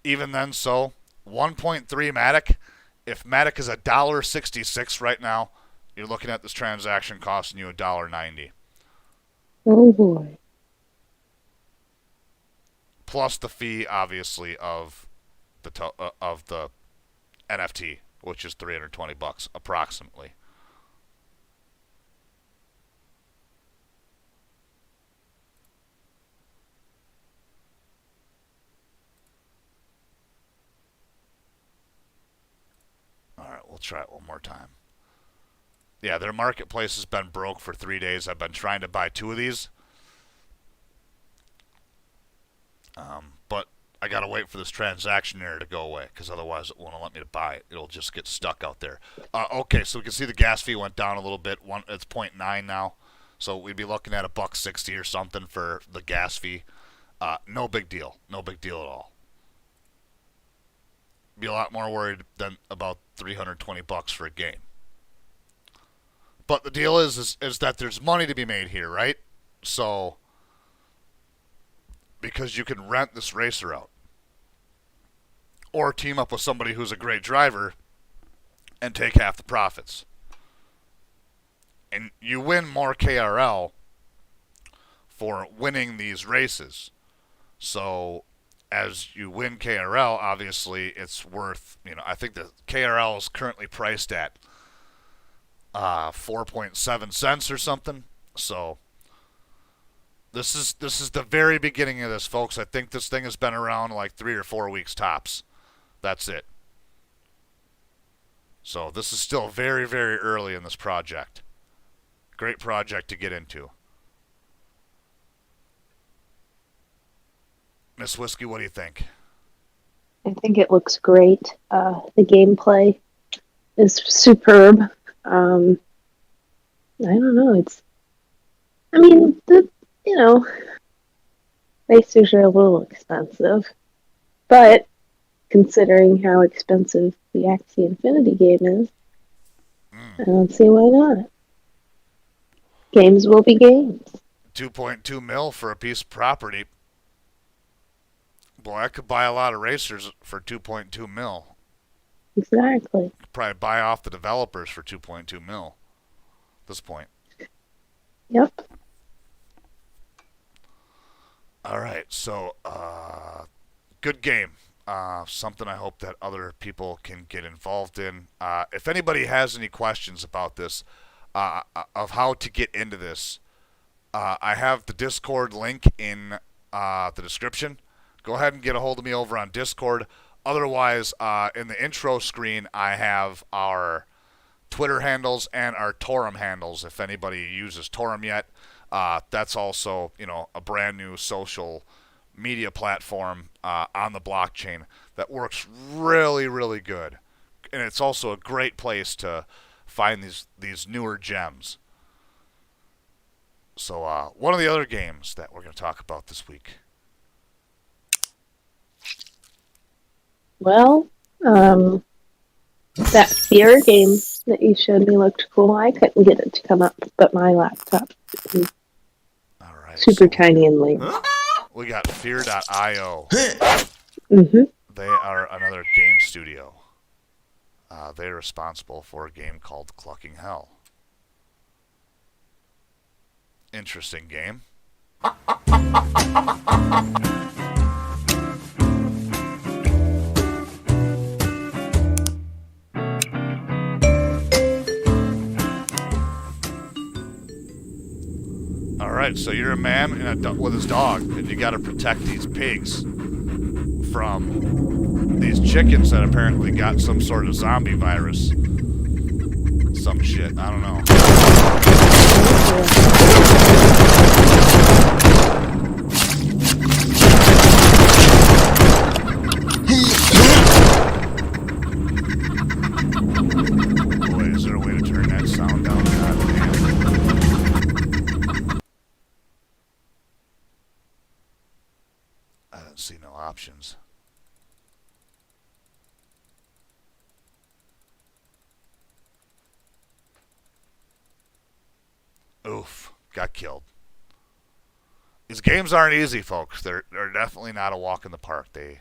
Even then, so 1.3 MATIC. If MATIC is $1.66 right now, you're looking at this transaction costing you $1.90.
Oh boy.
Plus the fee, obviously, of the NFT, which is 320 bucks approximately. All right, we'll try it one more time. Yeah, their marketplace has been broke for 3 days. I've been trying to buy 2 of these. But I got to wait for this transaction error to go away, because otherwise it won't let me to buy it. It'll just get stuck out there. Okay, so we can see the gas fee went down a little bit. It's 0.9 now. So we'd be looking at $1.60 or something for the gas fee. No big deal. No big deal at all. Be a lot more worried than about 320 bucks for a game. But the deal is that there's money to be made here, right? So, because you can rent this racer out. Or team up with somebody who's a great driver and take half the profits. And you win more KRL for winning these races. So as you win KRL, obviously it's worth, I think the KRL is currently priced at 4.7 cents or something. So this is the very beginning of this, folks. I think this thing has been around like 3 or 4 weeks tops. That's it. So this is still very, very early in this project. Great project to get into. Miss Whiskey, what do you think?
I think it looks great. The gameplay is superb. I don't know. Racers are a little expensive, but considering how expensive the Axie Infinity game is, I don't see why not. Games will be games.
2.2 mil for a piece of property. Boy, I could buy a lot of racers for 2.2 mil.
Exactly.
Could probably buy off the developers for 2.2 mil at this point.
Yep.
All right, so good game. Something I hope that other people can get involved in. If anybody has any questions about this, of how to get into this, I have the Discord link in the description. Go ahead and get a hold of me over on Discord. Otherwise, in the intro screen, I have our Twitter handles and our Torum handles. If anybody uses Torum yet, that's also, a brand new social media platform on the blockchain that works really, really good. And it's also a great place to find these newer gems. So one of the other games that we're going to talk about this week.
Well, that Fear game that you showed me looked cool. I couldn't get it to come up, but my laptop is
All right,
super tiny and lame.
We got Fear.io.
Mm-hmm.
They are another game studio. They're responsible for a game called Clucking Hell. Interesting game. Alright, so you're a man with his dog, and you gotta protect these pigs from these chickens that apparently got some sort of zombie virus. Some shit, I don't know. Boy, is there a way to turn that sound down? God damn. I don't see no options. Oof, got killed. These games aren't easy, folks. They're definitely not a walk in the park. They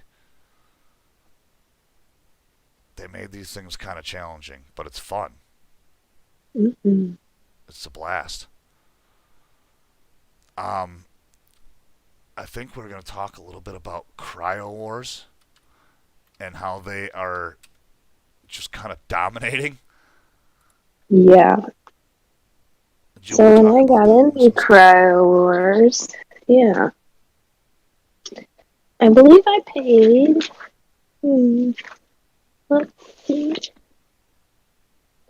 made these things kind of challenging, but it's fun.
Mm-hmm.
It's a blast. I think we're going to talk a little bit about Cryo Wars and how they are just kind of dominating.
Yeah.
Did you
So
wanna
when I
talk
got
about that?
into Cryo Wars, yeah, I believe I paid, let's see,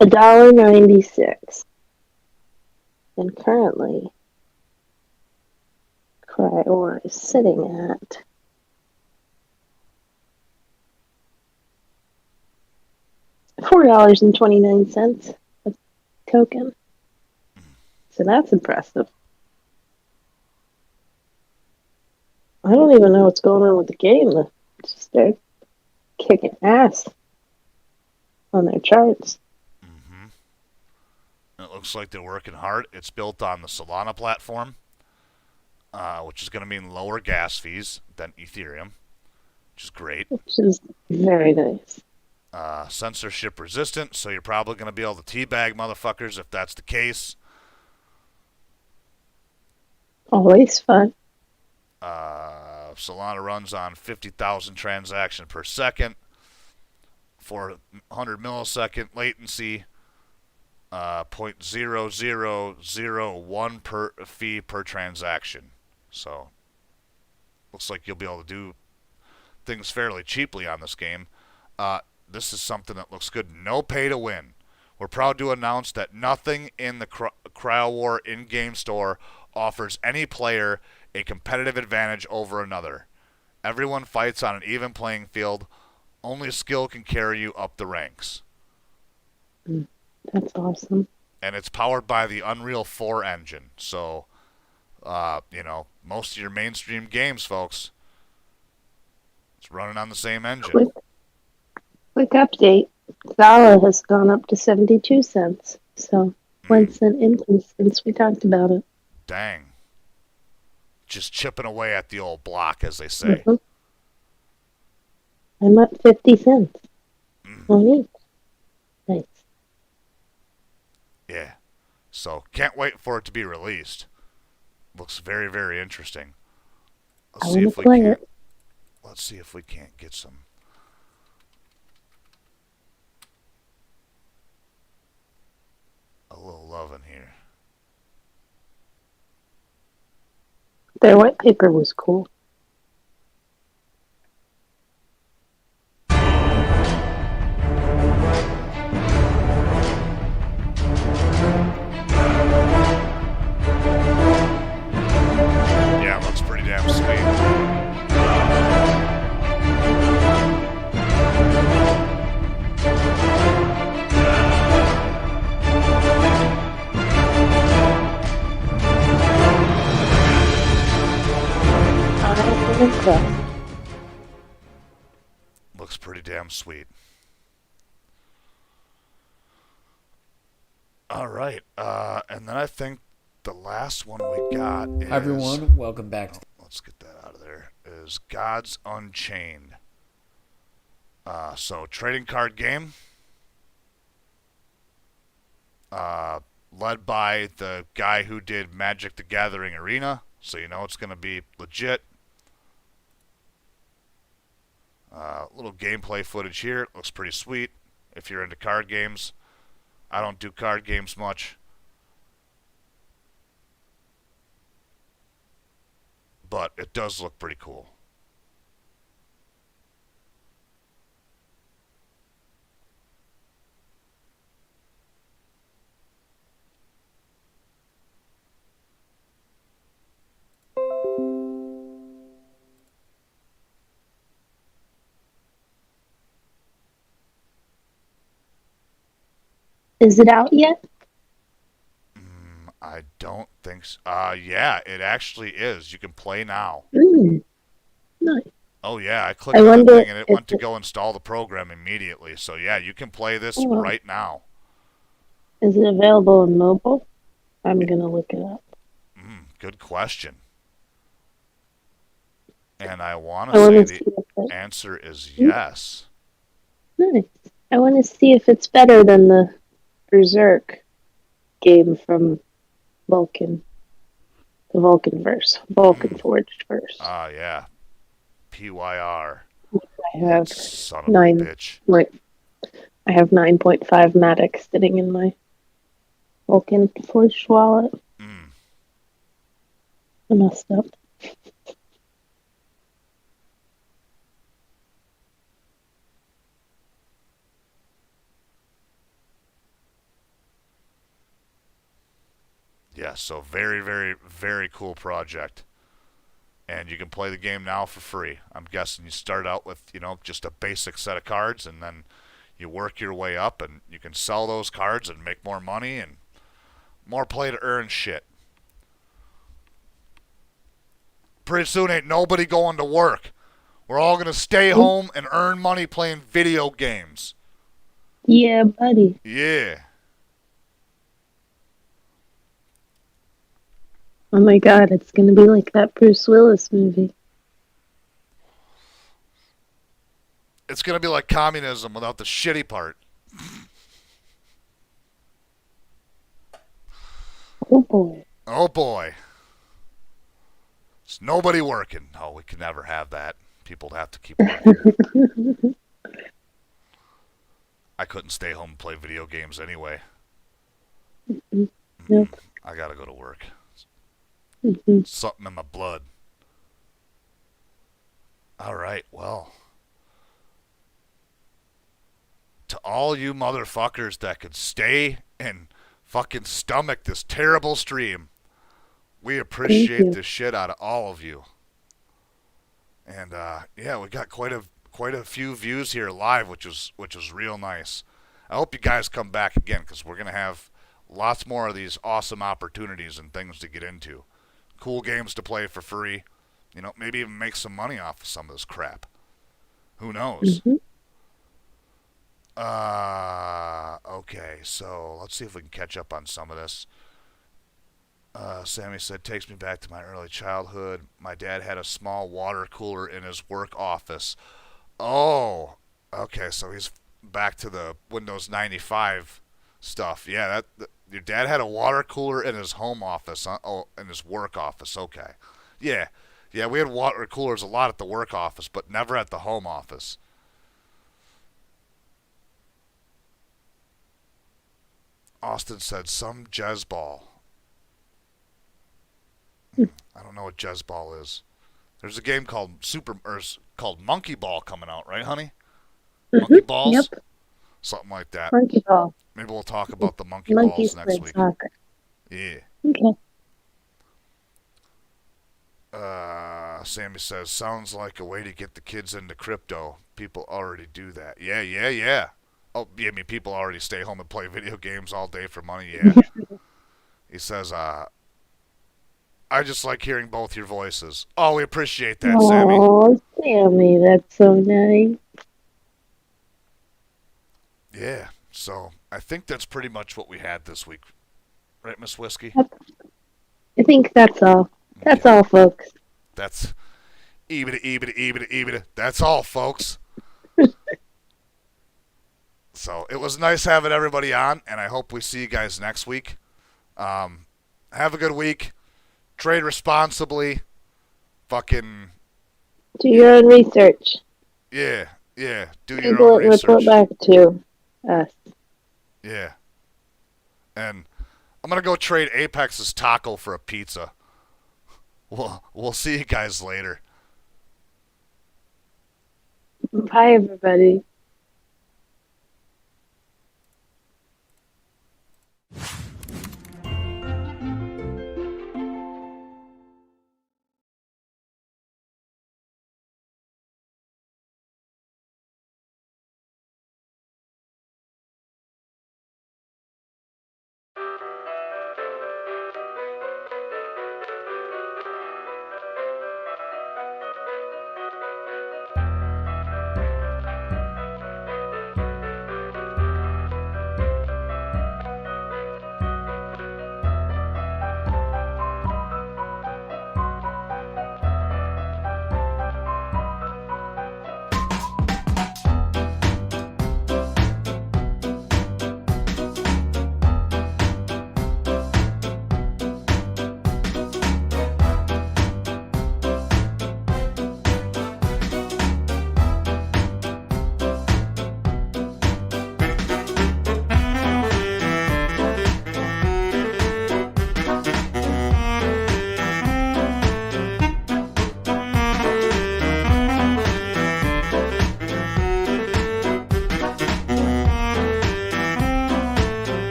$1.96, and currently Cryo Wars is sitting at $4.29 a token. So that's impressive. I don't even know what's going on with the game. They're kicking ass on their charts.
Mm-hmm. It looks like they're working hard. It's built on the Solana platform, which is going to mean lower gas fees than Ethereum, which is great.
Which is very nice.
censorship resistant, so you're probably going to be able to teabag motherfuckers if that's the case.
Always fun.
Solana runs on 50,000 transactions per second, 400 millisecond latency, 0.0001 per fee per transaction. So, looks like you'll be able to do things fairly cheaply on this game. This is something that looks good. No pay to win. We're proud to announce that nothing in the Cryo War in-game store offers any player a competitive advantage over another. Everyone fights on an even playing field. Only skill can carry you up the ranks.
That's awesome.
And it's powered by the Unreal 4 engine. So, most of your mainstream games, folks, it's running on the same engine.
Quick update. Gala has gone up to 72 cents. So, 1 cent increase since we talked about it.
Dang. Just chipping away at the old block, as they say.
Mm-hmm. I'm up 50 cents. On each. Nice.
Yeah. So, can't wait for it to be released. Looks very, very interesting.
I want to play it.
Let's see if we can't get some. A little love in here.
Their white paper was cool.
Yeah, it looks pretty damn sweet. Looks pretty damn sweet. All right, and then I think the last one we got is...
Hi everyone, welcome back to...
let's get that out of there. Is Gods Unchained. So, trading card game. Led by the guy who did Magic the Gathering Arena, so you know it's going to be legit. Little gameplay footage here. It looks pretty sweet if you're into card games. I don't do card games much, but it does look pretty cool.
Is it out yet?
I don't think so. Yeah, it actually is. You can play now.
Nice.
Oh, yeah, I clicked on the thing and it went to go install the program immediately. So, yeah, you can play this right now.
Is it available on mobile? I'm going to look it up.
Good question. And I want to say the answer is yes.
Nice. I want to see if it's better than the Berserk game from Vulcan. The Vulcanverse. Vulcan Forged verse.
Yeah. PYR.
I have
son of a bitch.
I have 9.5 MATIC sitting in my Vulcan Forged wallet. I messed up.
Yeah, so very, very, very cool project. And you can play the game now for free. I'm guessing you start out with, just a basic set of cards, and then you work your way up, and you can sell those cards and make more money and more play to earn shit. Pretty soon ain't nobody going to work. We're all going to stay home and earn money playing video games.
Yeah, buddy.
Yeah.
Oh my god, it's going to be like that Bruce Willis movie.
It's gonna be like communism without the shitty part.
Oh boy.
Oh boy. There's nobody working. Oh, we can never have that. People have to keep working. I couldn't stay home and play video games anyway.
Nope.
I gotta go to work.
Mm-hmm.
Something in my blood. Alright, well. To all you motherfuckers that could stay and fucking stomach this terrible stream, we appreciate the shit out of all of you. And yeah, we got quite a few views here live, which was real nice. I hope you guys come back again, because we're gonna have lots more of these awesome opportunities and things to get into. Cool games to play for free. You know, maybe even make some money off of some of this crap. Who knows?
Mm-hmm.
Okay, so let's see if we can catch up on some of this. Sammy said, takes me back to my early childhood. My dad had a small water cooler in his work office. Oh, okay, so he's back to the Windows 95 stuff. Yeah, your dad had a water cooler in his home office. Huh? Oh, in his work office. Okay. Yeah, we had water coolers a lot at the work office, but never at the home office. Austin said, some jazzball. I don't know what jazzball is. There's a game called called Monkey Ball coming out, right, honey? Monkey Balls?
Yep.
Something like that.
Monkey ball.
Maybe we'll talk about the Monkey
Monkey
Balls next week.
soccer.
Yeah.
Okay.
Sammy says, sounds like a way to get the kids into crypto. People already do that. Yeah. Oh, yeah, I mean, people already stay home and play video games all day for money, yeah. He says, I just like hearing both your voices. Oh, we appreciate that, Sammy.
Oh, Sammy, that's so nice.
Yeah, so I think that's pretty much what we had this week. Right, Miss Whiskey?
I think that's all. That's all, folks.
That's EBITDA. That's all, folks. So it was nice having everybody on, and I hope we see you guys next week. Have a good week. Trade responsibly. Fucking.
Do your own research.
Yeah. Do your
Google
own
it and report
research.
back to us.
Yeah. And I'm going to go trade Apex's taco for a pizza. We'll see you guys later.
Bye, everybody.